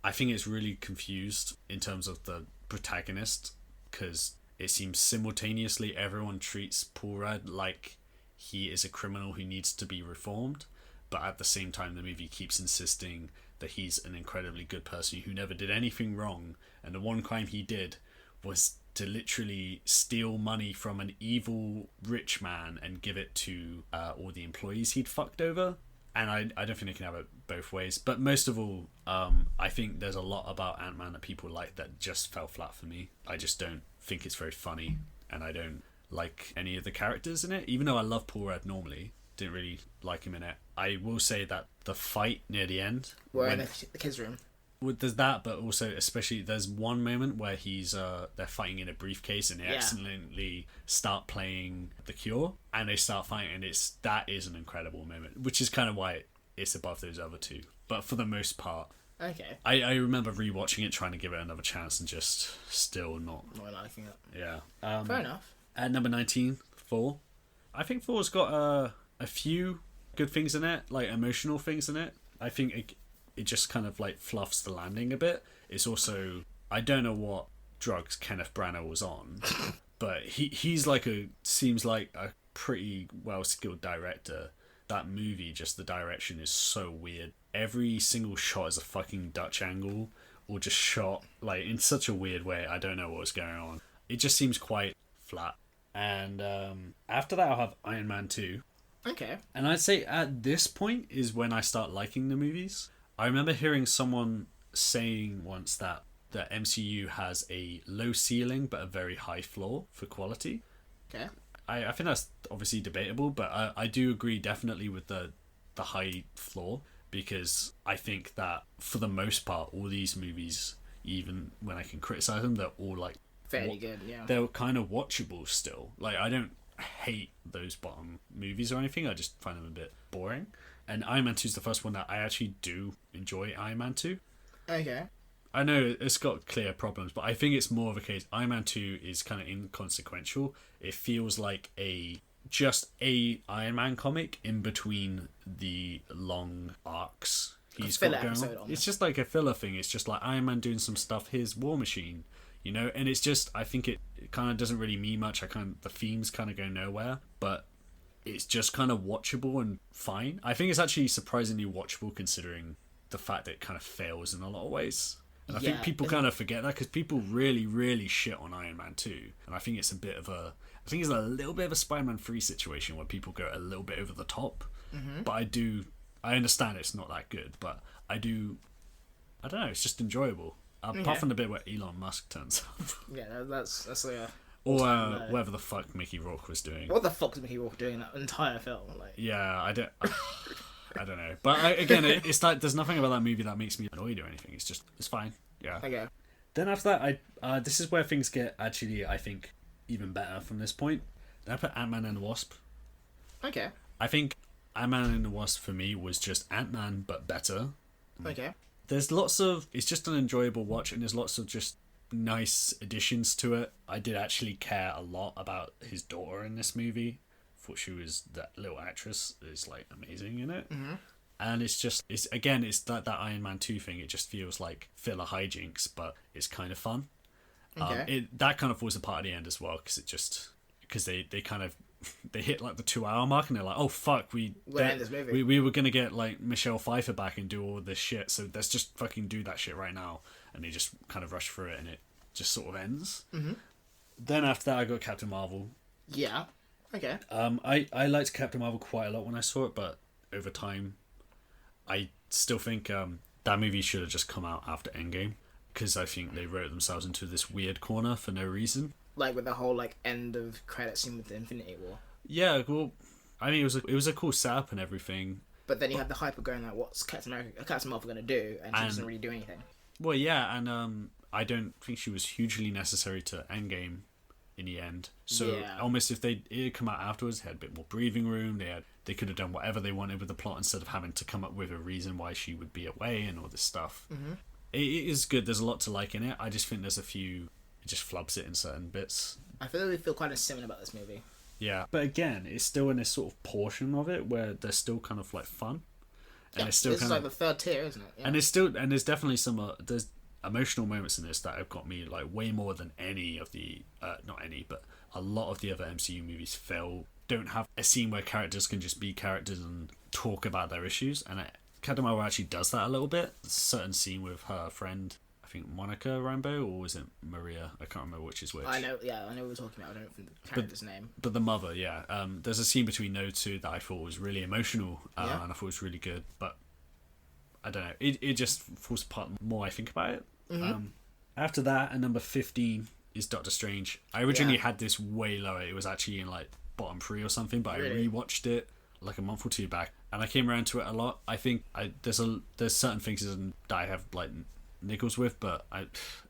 I think it's really confused in terms of the protagonist, because it seems simultaneously everyone treats Paul Rudd like he is a criminal who needs to be reformed, but at the same time the movie keeps insisting that he's an incredibly good person who never did anything wrong, and the one crime he did was to literally steal money from an evil rich man and give it to all the employees he'd fucked over. And I don't think they can have it both ways. But most of all, I think there's a lot about Ant-Man that people like that just fell flat for me. I just don't think it's very funny, and I don't like any of the characters in it. Even though I love Paul Rudd normally, didn't really like him in it. I will say that the fight near the end... We're in the kids' room. There's that, but also especially there's one moment where they're fighting in a briefcase and they accidentally start playing The Cure and they start fighting, and that is an incredible moment, which is kind of why it's above those other two. But for the most part, okay, I remember rewatching it, trying to give it another chance, and just still not liking it. Yeah, fair enough. At number 19, Thor. I think Thor's got a few good things in it, like emotional things in it. I think it just kind of like fluffs the landing a bit. It's also I don't know what drugs Kenneth Branagh was on, but he's like seems like a pretty well skilled director. That movie, just the direction is so weird. Every single shot is a fucking Dutch angle, or just shot like in such a weird way. I don't know what's going on. It just seems quite flat. And after that, I'll have Iron Man 2. Okay. And I'd say at this point is when I start liking the movies. I remember hearing someone saying once that the MCU has a low ceiling but a very high floor for quality. Okay. I think that's obviously debatable, but I do agree definitely with the high floor, because I think that for the most part, all these movies, even when I can criticize them, they're all like fairly good, yeah. They're kind of watchable still. Like, I don't hate those bottom movies or anything, I just find them a bit boring. And Iron Man 2 is the first one that I actually do enjoy. Iron Man 2. Okay. I know it's got clear problems, but I think it's more of a case. Iron Man 2 is kind of inconsequential. It feels like just a Iron Man comic in between the long arcs he's got going on. It's just like a filler thing. It's just like Iron Man doing some stuff. Here's War Machine, you know. And it's just, I think it kind of doesn't really mean much. The themes kind of go nowhere, but it's just kind of watchable and fine. I think it's actually surprisingly watchable considering the fact that it kind of fails in a lot of ways. And I think people kind of forget that, because people really, really shit on Iron Man 2. And I think it's I think it's a little bit of a Spider-Man 3 situation where people go a little bit over the top. Mm-hmm. But I understand it's not that good, but I don't know, it's just enjoyable. Apart from the bit where Elon Musk turns up. Yeah, that's like a... Or whatever the fuck Mickey Rourke was doing. What the fuck was Mickey Rourke doing in that entire film? Like... Yeah, I don't know. But again, it's like there's nothing about that movie that makes me annoyed or anything. It's fine. Yeah. Okay. Then after that, this is where things get actually, I think, even better from this point. Then I put Ant-Man and the Wasp. Okay. I think Ant-Man and the Wasp for me was just Ant-Man but better. Okay. It's just an enjoyable watch, and there's lots of just nice additions to it. I did actually care a lot about his daughter in this movie. Thought she was, that little actress is like amazing in it. Mm-hmm. And it's that Iron Man 2 thing. It just feels like filler hijinks, but it's kind of fun. Okay. That kind of falls apart at the end as well, because they kind of they hit like the 2-hour mark and they're like, oh fuck, we were gonna get like Michelle Pfeiffer back and do all this shit, so let's just fucking do that shit right now. And they just kind of rush through it, and it just sort of ends. Mm-hmm. Then after that, I got Captain Marvel. Yeah. Okay. I liked Captain Marvel quite a lot when I saw it, but over time, I still think that movie should have just come out after Endgame, because I think they wrote themselves into this weird corner for no reason. Like with the whole like end of credit scene with the Infinity War. Yeah, well, I mean it was a cool setup and everything. But then you had the hype of going like, what's Captain Marvel gonna do? And she doesn't really do anything. Well, yeah, and I don't think she was hugely necessary to Endgame in the end. So almost if it had come out afterwards, they had a bit more breathing room. They could have done whatever they wanted with the plot instead of having to come up with a reason why she would be away and all this stuff. Mm-hmm. It is good. There's a lot to like in it. I just think there's a few, it just flubs it in certain bits. I feel like we feel kind of similar about this movie. Yeah, but again, it's still in this sort of portion of it where they're still kind of like fun. And it's still this is like the third tier, isn't it? Yeah. And there's definitely some there's emotional moments in this that have got me like way more than any of the not any, but a lot of the other MCU movies don't have a scene where characters can just be characters and talk about their issues, and Captain Marvel actually does that a little bit. There's a certain scene with her friend, I think Monica Rambeau, or was it Maria? I can't remember which is which. I know what we're talking about. I don't know the character's name. But the mother, yeah. There's a scene between those two that I thought was really emotional, and I thought was really good. But I don't know, it just falls apart the more I think about it. Mm-hmm. After that, at number 15 is Doctor Strange. I originally had this way lower. It was actually in like bottom 3 or something, but really? I rewatched it like a month or two back, and I came around to it a lot. I think there's certain things that I have like niggles with, but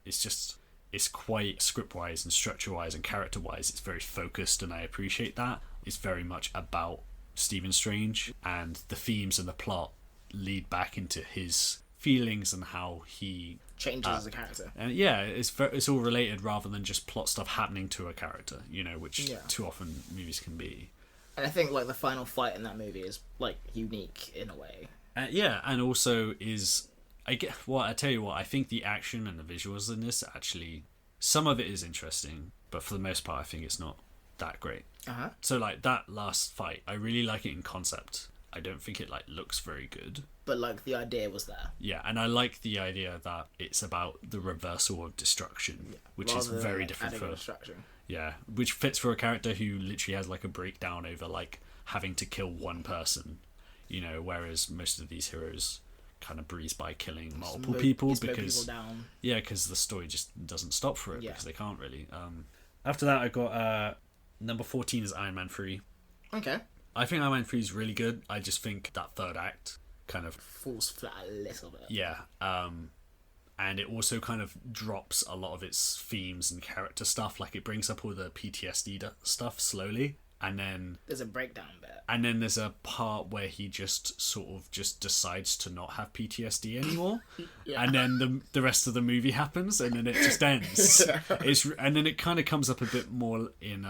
it's quite script wise and structure wise and character wise. It's very focused, and I appreciate that. It's very much about Stephen Strange, and the themes and the plot lead back into his feelings and how he changes as a character. And yeah, it's all related rather than just plot stuff happening to a character, you know, which too often movies can be. And I think like the final fight in that movie is like unique in a way. And also is I tell you what, I think the action and the visuals in this actually, some of it is interesting, but for the most part I think it's not that great. So like that last fight, I really like it in concept. I don't think it like looks very good, but like the idea was there. Yeah, and I like the idea that it's about the reversal of destruction, which is very different for destruction. Yeah, which fits for a character who literally has like a breakdown over like having to kill one person, you know, whereas most of these heroes kind of breeze by killing multiple people because because the story just doesn't stop for it because they can't really. After that, I got number 14 is Iron Man 3. Okay. I think Iron Man 3 is really good. I just think that third act kind of falls flat a little bit. Yeah. And it also kind of drops a lot of its themes and character stuff. Like it brings up all the PTSD stuff slowly, and then there's a breakdown bit. And then there's a part where he just sort of just decides to not have PTSD anymore. And then the rest of the movie happens, and then it just ends. And then it kind of comes up a bit more in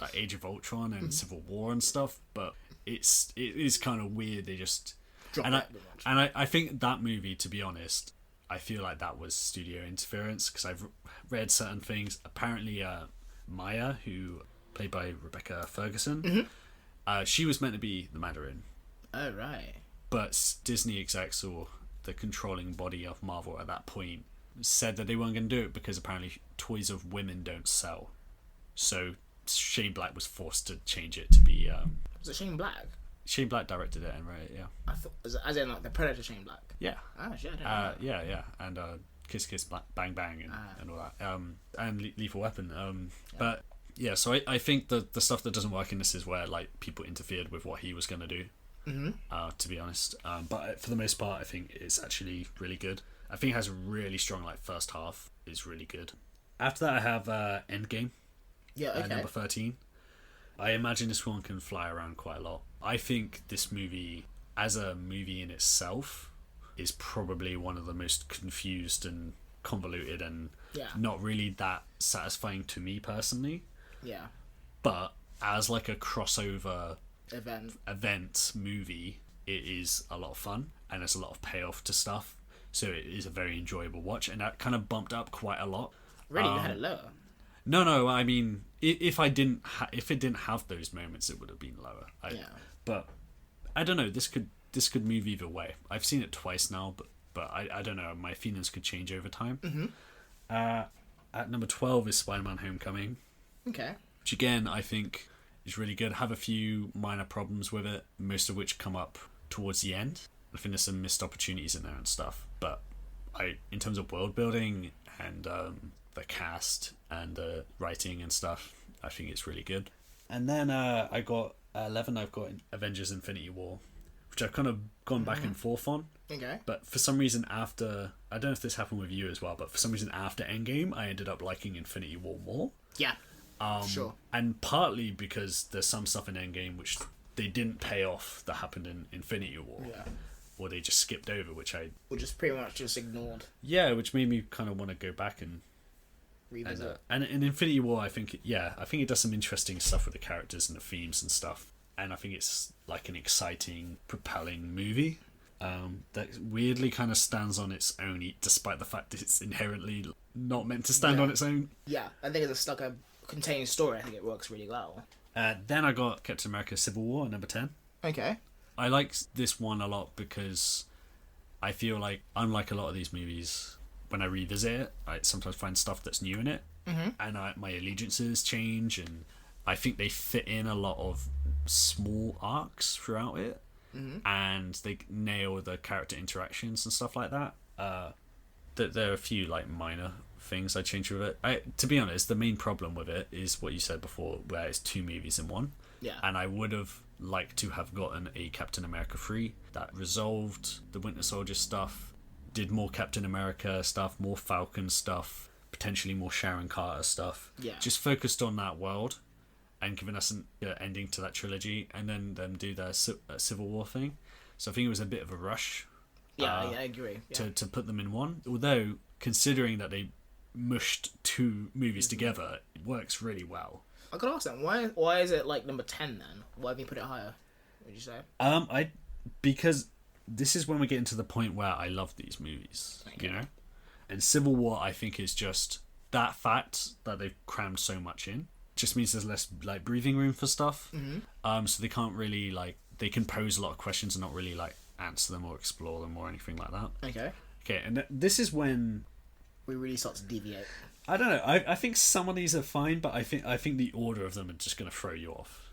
like Age of Ultron and Civil War and stuff. But it is kind of weird. They just I think that movie, to be honest, I feel like that was studio interference because I've read certain things. Apparently, Maya, who played by Rebecca Ferguson, she was meant to be the Mandarin. Oh, right. But Disney execs, or the controlling body of Marvel at that point, said that they weren't going to do it because apparently toys of women don't sell. So Shane Black was forced to change it to be... Was it Shane Black? Shane Black directed it and wrote it, yeah. I thought, as in like the Predator Shane Black? Yeah. Oh, shit, I didn't know that. Yeah. And Kiss Kiss Bang Bang and all that. And Lethal Weapon. But... Yeah, so I think the stuff that doesn't work in this is where like people interfered with what he was going to do, to be honest. But for the most part, I think it's actually really good. I think it has a really strong like first half. It's really good. After that, I have Endgame. Yeah, okay. Number 13. I imagine this one can fly around quite a lot. I think this movie, as a movie in itself, is probably one of the most confused and convoluted and not really that satisfying to me personally. Yeah. But as like a crossover event movie, it is a lot of fun and there's a lot of payoff to stuff. So it is a very enjoyable watch, and that kind of bumped up quite a lot. Really, you had it lower? No. I mean, if it didn't have those moments, it would have been lower. But I don't know. This could move either way. I've seen it twice now, but I don't know. My feelings could change over time. At number 12 is Spider-Man: Homecoming. Okay. Which again, I think is really good. Have a few minor problems with it, most of which come up towards the end. I think there's some missed opportunities in there and stuff. But in terms of world building and the cast and the writing and stuff, I think it's really good. And then I got 11. I've got Avengers: Infinity War, which I've kind of gone back and forth on. Okay. But for some reason after, I don't know if this happened with you as well, but for some reason after Endgame, I ended up liking Infinity War more. Yeah. Sure. And partly because there's some stuff in Endgame which they didn't pay off that happened in Infinity War. Yeah. Or they just skipped over, which pretty much just ignored. Yeah, which made me kind of want to go back and revisit. And in Infinity War, I think it does some interesting stuff with the characters and the themes and stuff. And I think it's like an exciting, propelling movie that weirdly kind of stands on its own, despite the fact that it's inherently not meant to stand on its own. Yeah, I think it's like a contained story. I think it works really well. Then I got Captain America: Civil War at number 10. Okay. I like this one a lot because I feel like, unlike a lot of these movies, when I revisit it, I sometimes find stuff that's new in it, and my allegiances change, and I think they fit in a lot of small arcs throughout it, and they nail the character interactions and stuff like that. There are a few like minor things I changed with it. To be honest, the main problem with it is what you said before, where it's two movies in one. Yeah. And I would have liked to have gotten a Captain America 3 that resolved the Winter Soldier stuff, did more Captain America stuff, more Falcon stuff, potentially more Sharon Carter stuff. Yeah. Just focused on that world and given us an ending to that trilogy, and then them do their Civil War thing. So I think it was a bit of a rush. Yeah, I agree. Yeah. To put them in one. Although, considering that they mushed two movies together, it works really well. I could ask them, why is it like number 10 then? Why have you put it higher, would you say? Because this is when we get into the point where I love these movies, you know? And Civil War, I think, is just that fact that they've crammed so much in. Just means there's less, like, breathing room for stuff. So they can't really, like, they can pose a lot of questions and not really, like, answer them or explore them or anything like that. Okay, and this is when we really start to deviate. I don't know. I think some of these are fine, but I think the order of them are just going to throw you off.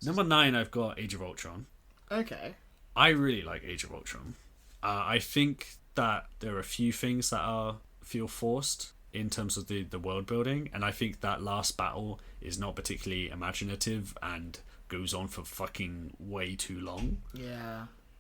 Number 9, I've got Age of Ultron. I really like Age of Ultron. I think that there are a few things that feel forced in terms of the world building, and I think that last battle is not particularly imaginative and goes on for fucking way too long.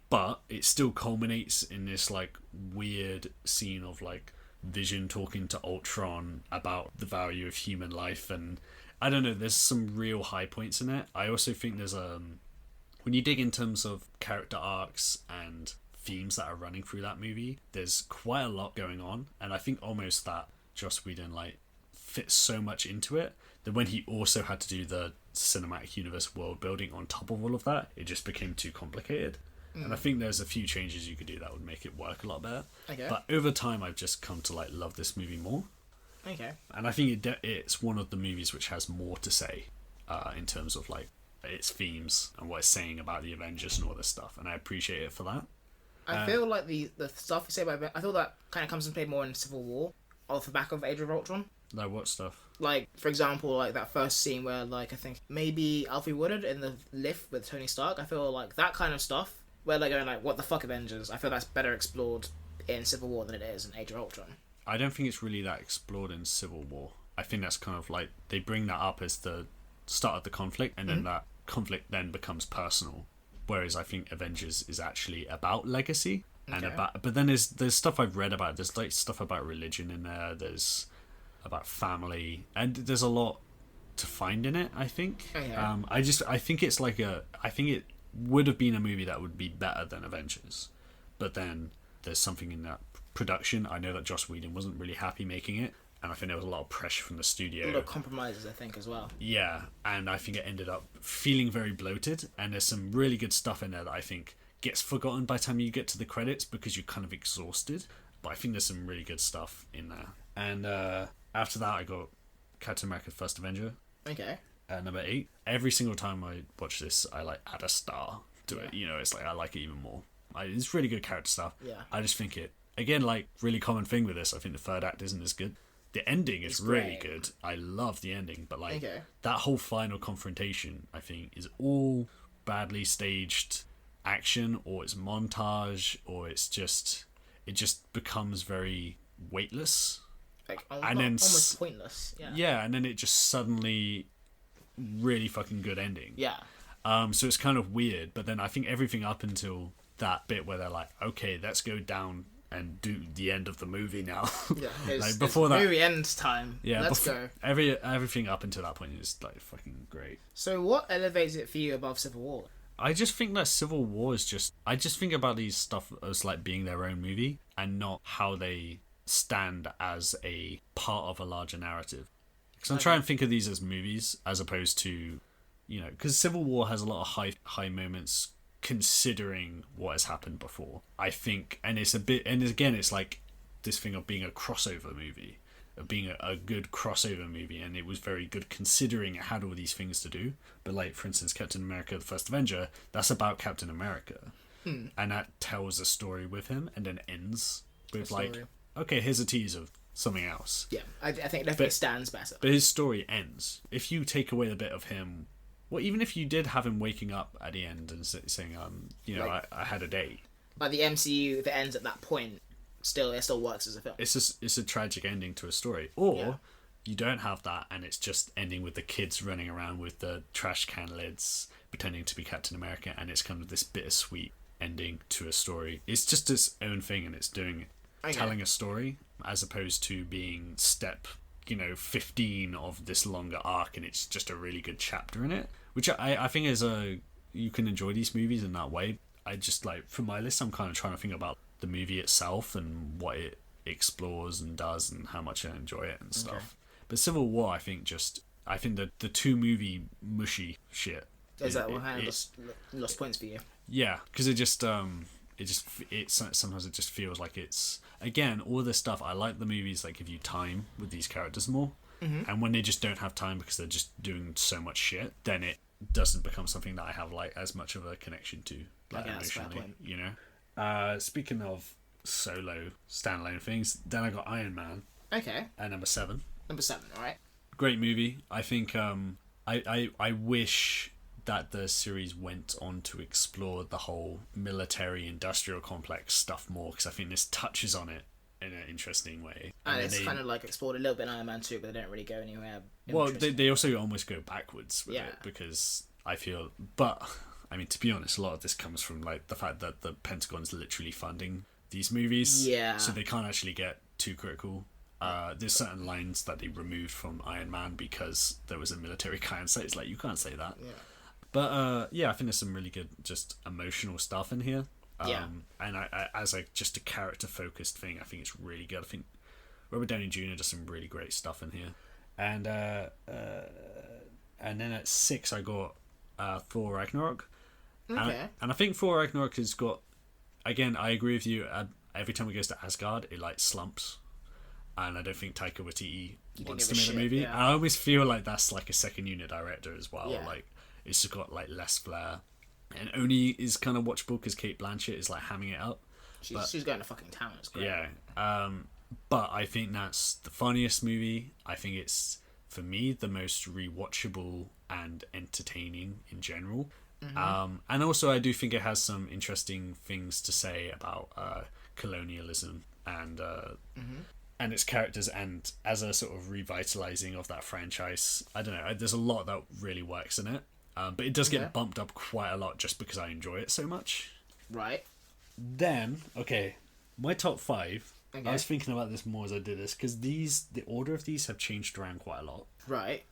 But it still culminates in this, like, weird scene of, like, Vision talking to Ultron about the value of human life, and I don't know, there's some real high points in it. I also think there's when you dig in terms of character arcs and themes that are running through that movie, there's quite a lot going on, and I think almost that Joss Whedon, like, fits so much into it that when he also had to do the cinematic universe world building on top of all of that, it just became too complicated. And I think there's a few changes you could do that would make it work a lot better. But over time, I've just come to, like, love this movie more. And I think it's one of the movies which has more to say in terms of, like, its themes and what it's saying about the Avengers and all this stuff. And I appreciate it for that. I feel like the stuff you say about... I feel that kind of comes into play more in Civil War off the back of Age of Ultron. Like, what stuff? Like, for example, like that first scene where, like, I think maybe Alfre Woodard in the lift with Tony Stark. I feel like that kind of stuff where they're going like, what the fuck, Avengers? I feel that's better explored in Civil War than it is in Age of Ultron. I don't think it's really that explored in Civil War. I think that's kind of like, they bring that up as the start of the conflict, and then that conflict then becomes personal. Whereas I think Avengers is actually about legacy. And about, but then there's stuff I've read about. There's, like, stuff about religion in there. There's about family, and there's a lot to find in it, I think. I think it's like I think it would have been a movie that would be better than Avengers, but then there's something in that production. I know that Joss Whedon wasn't really happy making it, and I think there was a lot of pressure from the studio. A lot of compromises, I think, as well. Yeah, and I think it ended up feeling very bloated, and there's some really good stuff in there that I think gets forgotten by the time you get to the credits because you're kind of exhausted. But I think there's some really good stuff in there. And after that, I got Captain America: First Avenger. Number 8. Every single time I watch this, I, like, add a star to it. You know, it's like I like it even more. It's really good character stuff. I just think it, again, like, really common thing with this, I think the third act isn't as good. The ending is really good. I love the ending, but, like, that whole final confrontation, I think, is all badly staged action, or it's montage, or it just becomes very weightless. Like, and then almost pointless. Yeah, and then it just suddenly really fucking good ending. So it's kind of weird, but then I think everything up until that bit where they're like, okay, let's go down and do the end of the movie now. Like, before that movie ends time. Let's go. Everything up until that point is, like, fucking great. So what elevates it for you above Civil War? I just think that Civil War is just... I just think about these stuff as, like, being their own movie and not how they stand as a part of a larger narrative. Because I'm trying to think of these as movies as opposed to, you know... Because Civil War has a lot of high moments considering what has happened before. I think... And it's a bit... And again, it's like this thing of being a crossover movie. Of being a good crossover movie, and it was very good considering it had all these things to do. But, like, for instance, Captain America: The First Avenger, that's about Captain America, and that tells a story with him, and then ends with, like, okay, here's a tease of something else. I think it definitely stands better. But his story ends. If you take away the bit of him, well, even if you did have him waking up at the end and saying, you know, like, I had a day. Like the MCU, if it ends at that point, it still works as a film. It's a tragic ending to a story. Or you don't have that, and it's just ending with the kids running around with the trash can lids pretending to be Captain America, and it's kind of this bittersweet ending to a story. It's just its own thing, and it's telling a story as opposed to being step 15 of this longer arc, and it's just a really good chapter in it, which I think is you can enjoy these movies in that way. I just, like, for my list, I'm kind of trying to think about the movie itself and what it explores and does and how much I enjoy it and stuff. But Civil War, I think the two movie mushy shit Is that what kind of lost points for you? Yeah, because sometimes it just feels like it's, again, all this stuff. I like the movies that give you time with these characters more, and when they just don't have time because they're just doing so much shit, then it doesn't become something that I have like as much of a connection to, like, emotionally, you know. Speaking of solo standalone things, then I got Iron Man. Okay. At number 7. Number 7, all right. Great movie. I think I wish that the series went on to explore the whole military industrial complex stuff more, because I think this touches on it in an interesting way. And it's kind of like explored a little bit in Iron Man 2, but they don't really go anywhere. Well, they also almost go backwards with it, because I feel, but I mean, to be honest, a lot of this comes from like the fact that the Pentagon's literally funding these movies, so they can't actually get too critical. There's certain lines that they removed from Iron Man because there was a military guy on set. It's like, you can't say that. But I think there's some really good just emotional stuff in here. And I as like just a character focused thing, I think it's really good. I think Robert Downey Jr. does some really great stuff in here. And then at 6 I got Thor Ragnarok. Okay. And I think Thor Ragnarok has got, again, I agree with you. Every time it goes to Asgard, it like slumps. And I don't think Taika Waititi wants to make the movie. Yeah. I always feel like that's like a second unit director as well. Yeah. Like, it's just got like less flair, and only is kind of watchable because Kate Blanchett is like hamming it up. She's going to fucking town. It's great. Yeah. But I think that's the funniest movie. I think it's, for me, the most rewatchable and entertaining in general. And also I do think it has some interesting things to say about colonialism and its characters, and as a sort of revitalizing of that franchise. I don't know, there's a lot that really works in it, but it does get bumped up quite a lot just because I enjoy it so much. Right. Then, okay, my top 5. I was thinking about this more as I did this, because the order of these have changed around quite a lot. Right.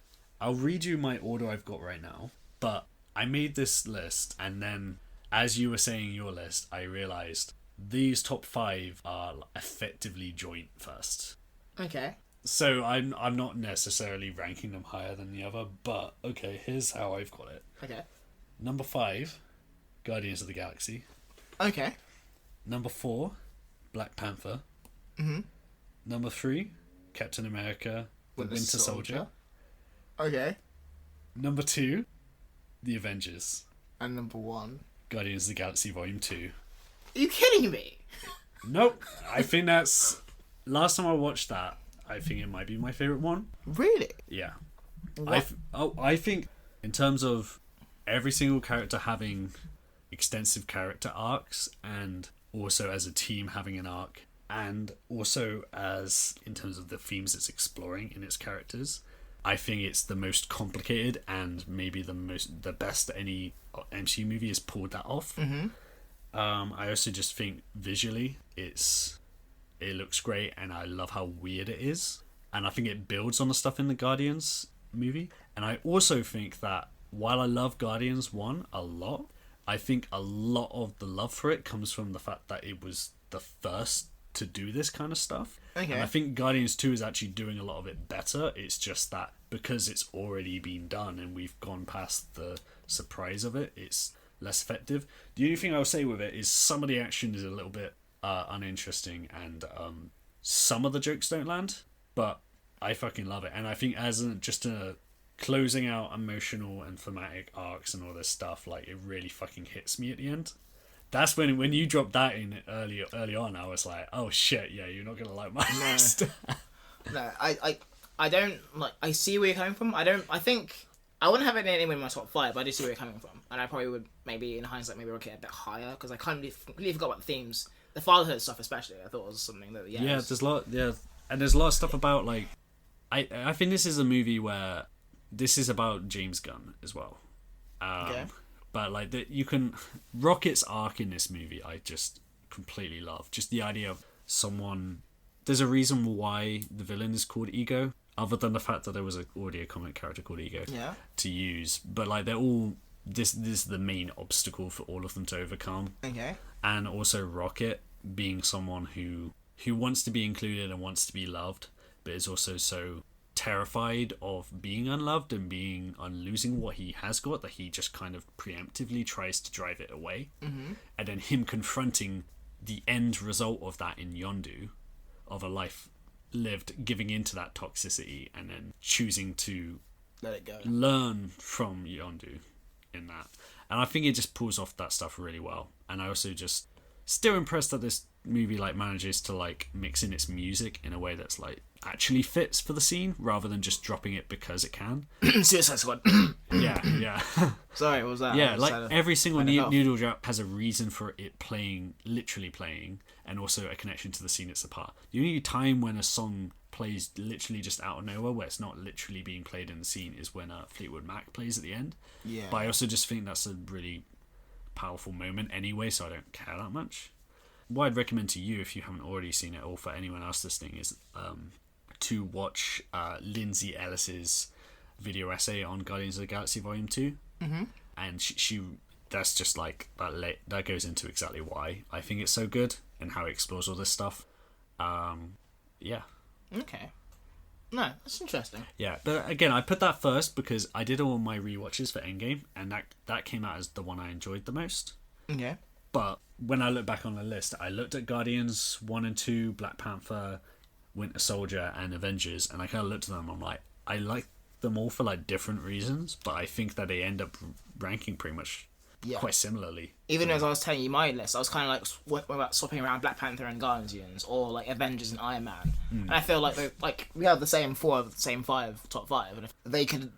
I'll read you my order I've got right now, but I made this list, and then as you were saying your list, I realized these top 5 are effectively joint first. Okay. So I'm not necessarily ranking them higher than the other, but okay, here's how I've got it. Okay. Number 5, Guardians of the Galaxy. Okay. Number 4, Black Panther. Number 3, Captain America, the Winter Soldier. Okay. Number 2, The Avengers. And number 1, Guardians of the Galaxy Volume 2. Are you kidding me? Nope. I think that's, last time I watched that, I think it might be my favourite one. Really? Yeah. What? I think in terms of every single character having extensive character arcs, and also as a team having an arc, and also as in terms of the themes it's exploring in its characters, I think it's the most complicated and maybe the best any MCU movie has pulled that off. I also just think visually it looks great, and I love how weird it is, and I think it builds on the stuff in the Guardians movie. And I also think that while I love Guardians 1 a lot, I think a lot of the love for it comes from the fact that it was the first to do this kind of stuff. Okay. And I think Guardians 2 is actually doing a lot of it better. It's just that because it's already been done and we've gone past the surprise of it, it's less effective. The only thing I'll say with it is some of the action is a little bit uninteresting, and some of the jokes don't land, but I fucking love it. And I think as just a closing out emotional and thematic arcs and all this stuff, like, it really fucking hits me at the end. That's when you dropped that in early on, I was like, oh shit, yeah, you're not gonna like my list. No, I don't like. I see where you're coming from. I think I wouldn't have it anywhere in my top 5, but I do see where you're coming from, and I probably would maybe in hindsight maybe rank it a bit higher, because I kind of completely forgot about the themes, the fatherhood stuff especially. I thought was something that there's a lot, and there's a lot of stuff about, like, I think this is a movie where this is about James Gunn as well. But like you can Rocket's arc in this movie, I just completely love. Just the idea of someone. There's a reason why the villain is called Ego, other than the fact that there was already a comic character called Ego to use. But like they're all this is the main obstacle for all of them to overcome. Okay. And also Rocket being someone who wants to be included and wants to be loved, but is also so terrified of being unloved and losing what he has got, that he just kind of preemptively tries to drive it away. Mm-hmm. And then him confronting the end result of that in Yondu, of a life lived giving into that toxicity, and then choosing to let it go, learn from Yondu in that. And I think it just pulls off that stuff really well. And I also just still impressed that this movie like manages to like mix in its music in a way that's like actually fits for the scene, rather than just dropping it because it can. Suicide Squad. yeah Sorry, what was that? Yeah, like every single noodle drop has a reason for it playing, literally playing, and also a connection to the scene it's a part. The only time when a song plays literally just out of nowhere, where it's not literally being played in the scene, is when Fleetwood Mac plays at the end. Yeah. But I also just think that's a really powerful moment anyway, so I don't care that much. What I'd recommend to you, if you haven't already seen it, or for anyone else listening, is to watch Lindsay Ellis's video essay on Guardians of the Galaxy Volume 2. Mm-hmm. And she that's just like that goes into exactly why I think it's so good and how it explores all this stuff. Yeah. Okay. No, that's interesting. Yeah, but again, I put that first because I did all my rewatches for Endgame, and that came out as the one I enjoyed the most. Okay. But when I look back on the list, I looked at Guardians 1 and 2, Black Panther, Winter Soldier, and Avengers, and I kind of looked at them, I'm like, I like them all for like different reasons, but I think that they end up ranking pretty much quite similarly. Even as I was telling you my list, I was kind of like swapping around Black Panther and Guardians, or like Avengers and Iron Man. And I feel like we have the same top five, and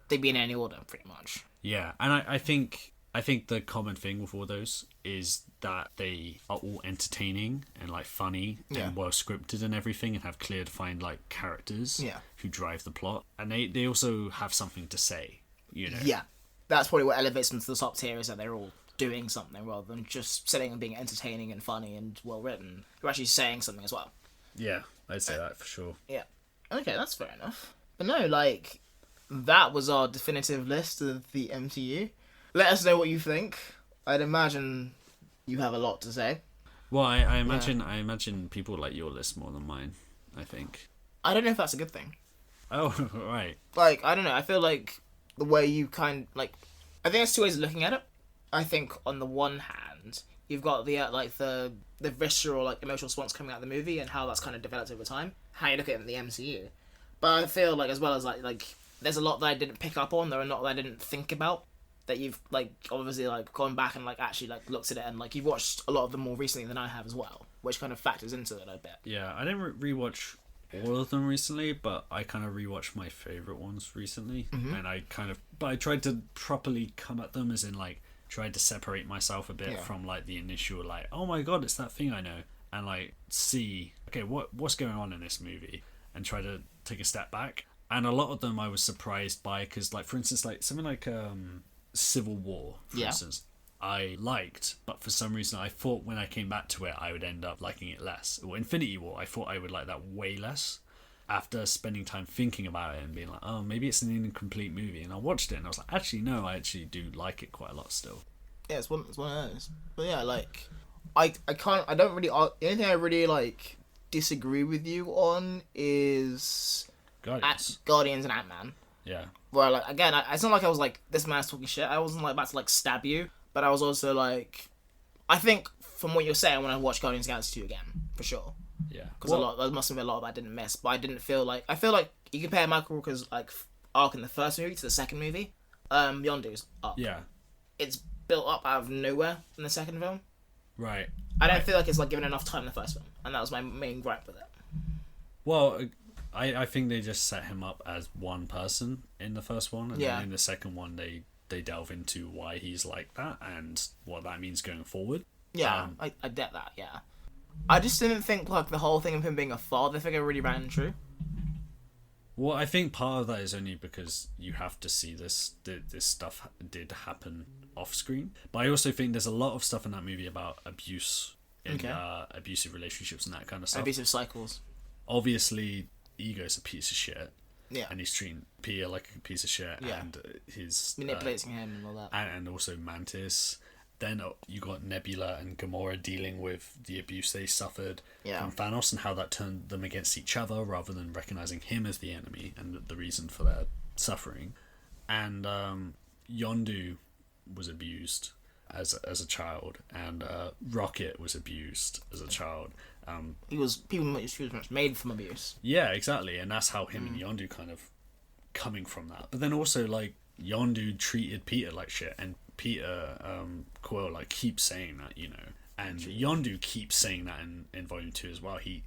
they'd be in any order pretty much. Yeah, and I think the common thing with all those is that they are all entertaining and like funny and well scripted and everything, and have clear defined like characters who drive the plot, and they also have something to say, you know. Yeah, that's probably what elevates them to the top tier, is that they're all doing something rather than just sitting and being entertaining and funny and well written. They're actually saying something as well. Yeah, I'd say that for sure. Yeah. Okay, that's fair enough. But no, like, that was our definitive list of the MCU. Let us know what you think. I'd imagine you have a lot to say. Well, I imagine people like your list more than mine, I think. I don't know if that's a good thing. Oh, right. Like, I don't know. I feel like the way you I think there's two ways of looking at it. I think on the one hand, you've got the visceral, like, emotional response coming out of the movie and how that's kind of developed over time. How you look at it in the MCU. But I feel like, as well as, like there's a lot that I didn't pick up on. There are a lot that I didn't think about. That you've, like, obviously, like, gone back and, like, actually, like, looked at it, and, like, you've watched a lot of them more recently than I have as well, which kind of factors into it a bit. Yeah, I didn't rewatch all of them recently, but I kind of rewatched my favourite ones recently, and I tried to properly come at them, as in, like, tried to separate myself a bit from, like, the initial, like, oh my god, it's that thing I know, and, like, see, okay, what's going on in this movie, and try to take a step back. And a lot of them I was surprised by, because, like, for instance, like, something like, Civil War, for instance, I liked, but for some reason I thought when I came back to it I would end up liking it less. Or Infinity War, I thought I would like that way less, after spending time thinking about it and being like, oh, maybe it's an incomplete movie. And I watched it and I was like, actually no, I actually do like it quite a lot still. Yeah, it's one of those. But yeah, like, the only thing I really, like, disagree with you on is Guardians and Ant-Man. Yeah. Where, like, again, it's not like I was like, this man's talking shit. I wasn't, like, about to, like, stab you. But I was also, like, I think from what you're saying, when I watch Guardians of the Galaxy 2 again, for sure. Yeah. Because there must have been a lot that I didn't miss. But I didn't feel like... I feel like you compare Michael Rooker's, like, arc in the first movie to the second movie. Yondu's arc. Yeah. It's built up out of nowhere in the second film. Right. I don't feel like it's, like, given enough time in the first film. And that was my main gripe with it. Well, I think they just set him up as one person in the first one, and then in the second one they delve into why he's like that and what that means going forward. Yeah, I get that, yeah. I just didn't think, like, the whole thing of him being a father figure really ran true. Well, I think part of that is only because you have to see this stuff did happen off screen. But I also think there's a lot of stuff in that movie about abuse in abusive relationships and that kind of stuff. Abusive cycles. Obviously, Ego's a piece of shit. Yeah. And he's treating Peter like a piece of shit. Yeah. And his... manipulating him and all that. And also Mantis. then you got Nebula and Gamora dealing with the abuse they suffered from Thanos and how that turned them against each other rather than recognizing him as the enemy and the reason for their suffering. And Yondu was abused as a child, and Rocket was abused as a child. He was pretty much made from abuse. Yeah, exactly, and that's how him and Yondu kind of coming from that. But then also like Yondu treated Peter like shit, and Peter Quill like keeps saying that, you know, and Yondu keeps saying that in Volume 2 as well. He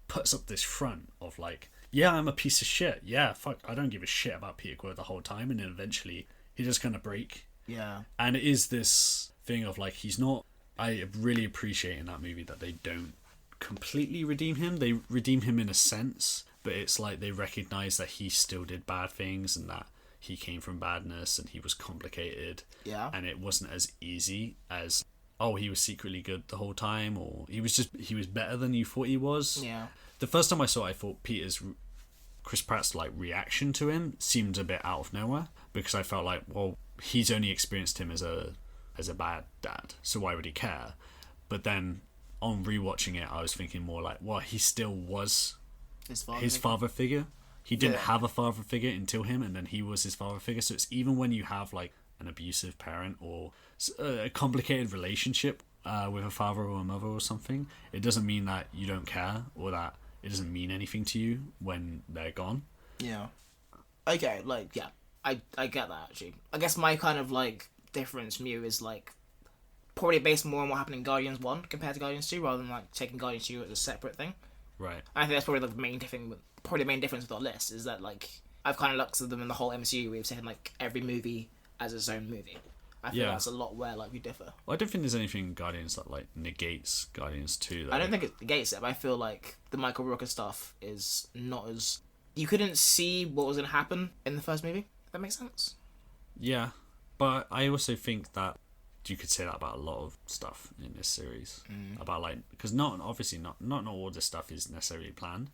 puts up this front of like, yeah, I'm a piece of shit. Yeah, fuck, I don't give a shit about Peter Quill the whole time, and then eventually he just kind of break. Yeah. And it is this thing of like, he's not. I really appreciate in that movie that they don't completely redeem him. They redeem him in a sense, but it's like they recognize that he still did bad things and that he came from badness and he was complicated. Yeah. And it wasn't as easy as, oh, he was secretly good the whole time, or he was better than you thought he was. Yeah. The first time I saw it, I thought Chris Pratt's like reaction to him seemed a bit out of nowhere, because I felt like, well, he's only experienced him as a bad dad, so why would he care? But then on rewatching it, I was thinking more like, well, he still was his father figure. He didn't have a father figure until him, and then he was his father figure. So it's even when you have like an abusive parent or a complicated relationship with a father or a mother or something, it doesn't mean that you don't care or that it doesn't mean anything to you when they're gone. Yeah. Okay, like, yeah, I get that, actually. I guess my kind of like difference from you is like probably based more on what happened in Guardians 1 compared to Guardians 2, rather than like taking Guardians 2 as a separate thing. Right. I think that's probably like the main difference with our list, is that like I've kind of looked at them in the whole MCU. We've taken like every movie as its own movie. I think that's a lot where like we differ. Well, I don't think there's anything in Guardians that like negates Guardians 2 though. I don't think it negates it, but I feel like the Michael Rooker stuff is not as... You couldn't see what was going to happen in the first movie. If that makes sense? Yeah, but I also think that you could say that about a lot of stuff in this series. About like, because not all this stuff is necessarily planned.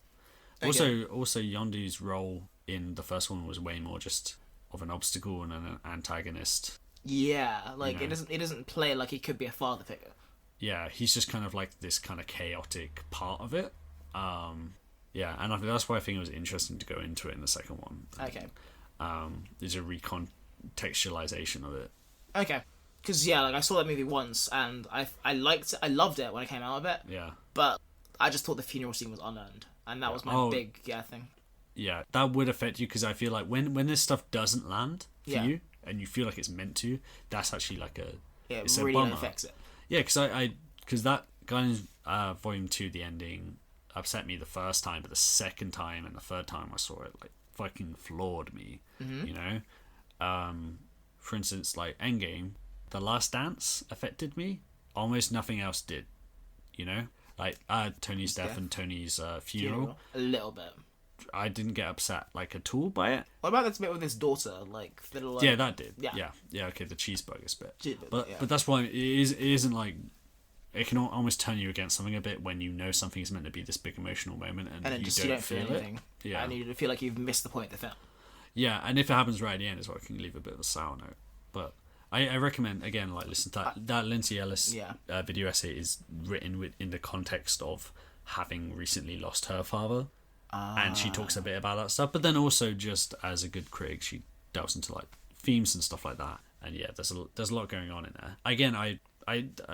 Okay. Also Yondu's role in the first one was way more just of an obstacle and an antagonist. Yeah, like, you know? it doesn't play like he could be a father figure. Yeah, he's just kind of like this kind of chaotic part of it. Yeah, and I think that's why I think it was interesting to go into it in the second one. Okay. There's a recontextualization of it. Okay. Because, yeah, like, I saw that movie once, and I liked it. I loved it when I came out of it. Yeah. But I just thought the funeral scene was unearned. And that was my big, thing. Yeah, that would affect you, because I feel like when this stuff doesn't land for you, and you feel like it's meant to, that's actually like a... Yeah, it really affects it. Yeah, because that Guardians Volume 2, the ending, upset me the first time, but the second time and the third time I saw it, like, fucking floored me, you know? For instance, like, Endgame, The Last Dance affected me. Almost nothing else did, you know? Like, Tony's death and Tony's funeral. A little bit. I didn't get upset, like, at all by it. What about this bit with his daughter? Like, little... Like, yeah, that did. Yeah. Yeah, okay, the cheeseburgers bit. But that's why it isn't like... It can almost turn you against something a bit when you know something is meant to be this big emotional moment and then you just don't feel anything. It. Yeah. And you feel like you've missed the point of the film. Yeah, and if it happens right at the end as well, it can leave a bit of a sour note. But I recommend, again, like, listen to that Lindsay Ellis video essay is written in the context of having recently lost her father. And she talks a bit about that stuff, but then also just as a good critic, she delves into like themes and stuff like that. And yeah, there's a lot going on in there. Again, I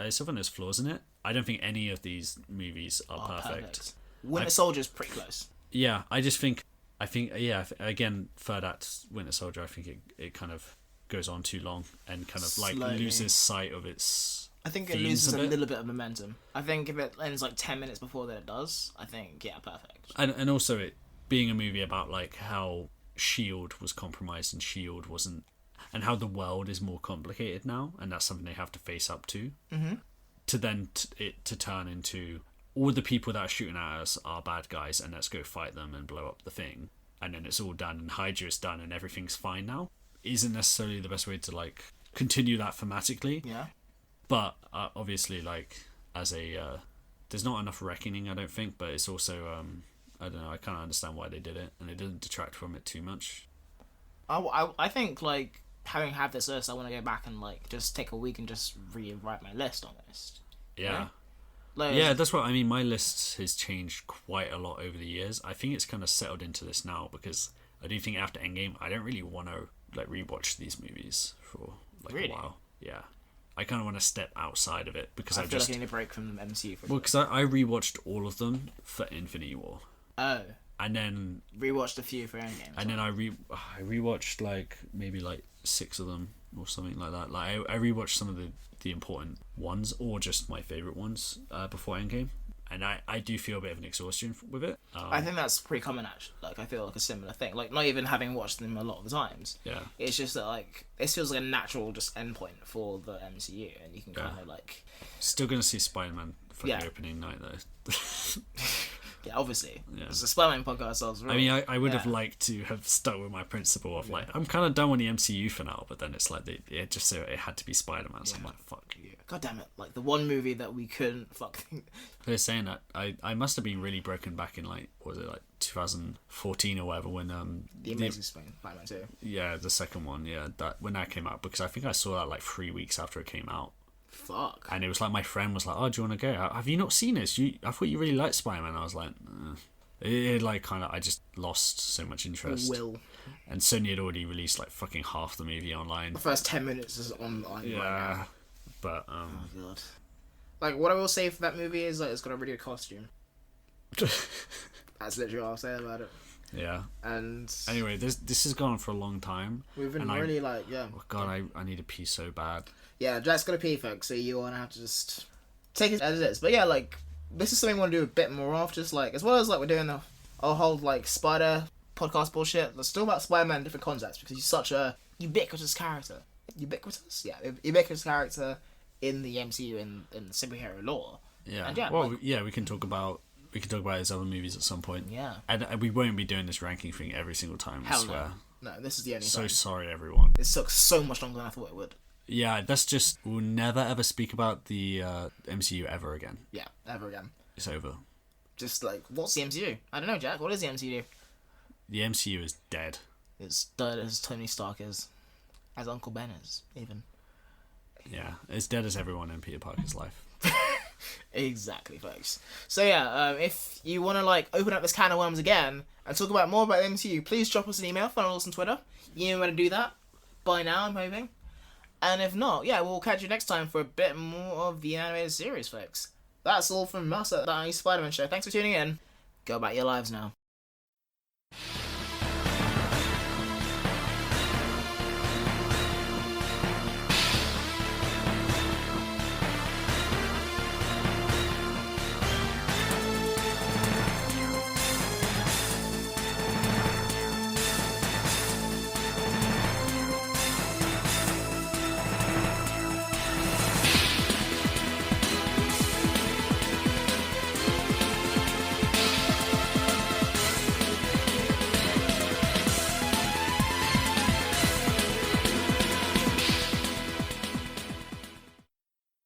still think there's flaws in it. I don't think any of these movies are perfect. Winter Soldier's pretty close. Yeah, I think again, third act Winter Soldier, I think it kind of goes on too long and kind of like loses sight of its... I think it loses a little bit of momentum. I think if it ends like 10 minutes before that it does, I think, yeah, perfect. And also it being a movie about like how S.H.I.E.L.D. was compromised and S.H.I.E.L.D. wasn't, and how the world is more complicated now, and that's something they have to face up to. Mm-hmm. To then to turn into all the people that are shooting at us are bad guys and let's go fight them and blow up the thing. And then it's all done and Hydra's done and everything's fine now. Isn't necessarily the best way to like continue that thematically. Yeah. But obviously, like, as a... there's not enough reckoning, I don't think, but it's also... I don't know, I can't understand why they did it, and it doesn't detract from it too much. I think, like, having had this list, I want to go back and like just take a week and just rewrite my list almost. Yeah. Like, Yeah, that's what I mean. My list has changed quite a lot over the years. I think it's kind of settled into this now because I do think after Endgame, I don't really want to like rewatch these movies for like Really? a while. Yeah, I kind of want to step outside of it because I feel like I need a break from the MCU. Well, because I rewatched all of them for Infinity War. Oh. And then Rewatched a few for Endgame. And then I rewatched like maybe like 6 of them or something like that. Like I rewatched some of the important ones or just my favorite ones before Endgame. And I do feel a bit of an exhaustion with it. I think that's pretty common actually. Like I feel like a similar thing. Like not even having watched them a lot of the times. Yeah. It's just that like this feels like a natural just endpoint for the MCU, and you can kind of like. Still gonna see Spider-Man for the opening night though. Yeah, obviously. Yeah. It's a Spider-Man podcast. So I mean, I would have liked to have stuck with my principle of like I'm kind of done with the MCU for now, but then it's like it just so it had to be Spider-Man. So I'm like, fuck. Yeah. God damn it! Like the one movie that we couldn't They're saying that I must have been really broken back in like what was it like 2014 or whatever when the Amazing Spider-Man 2. Yeah, the second one. Yeah, that when that came out because I think I saw that like 3 weeks after it came out. Fuck. And it was like my friend was like, "Oh, do you want to go? Have you not seen this? I thought you really liked Spider-Man." I was like, it like kind of I just lost so much interest. And Sony had already released like fucking half the movie online. The first 10 minutes is online. Yeah, right now. But oh god. Like what I will say for that movie is like it's got a really good costume. That's literally all I'll say about it. Yeah. And anyway, this has gone on for a long time. We've been really like Oh god, I need a pee so bad. Yeah, Jack's got a pee, folks, so you wanna have to just take it as it is. But yeah, like this is something we want to do a bit more of, just like as well as like we're doing our whole like Spider podcast bullshit. Let's talk about Spider-Man in different contexts because he's such a ubiquitous character. Ubiquitous? Yeah, ubiquitous character in the MCU in the superhero lore. Yeah. And well, we can talk about his other movies at some point. Yeah. And we won't be doing this ranking thing every single time. I swear. No, this is the only. So sorry, everyone. This took so much longer than I thought it would. Yeah, that's just we'll never ever speak about the MCU ever again. Yeah, ever again. It's over. Just like, what's the MCU? I don't know, Jack. What is the MCU? The MCU is dead. It's dead as Tony Stark is, as Uncle Ben is, even. Yeah, as dead as everyone in Peter Parker's life. Exactly, folks. So yeah, if you want to like open up this can of worms again and talk about more about the MCU, please drop us an email, follow us on Twitter. You know where to do that by now, I'm hoping. And if not, yeah, we'll catch you next time for a bit more of the animated series, folks. That's all from us at the Spider-Man Show. Thanks for tuning in. Go about your lives now.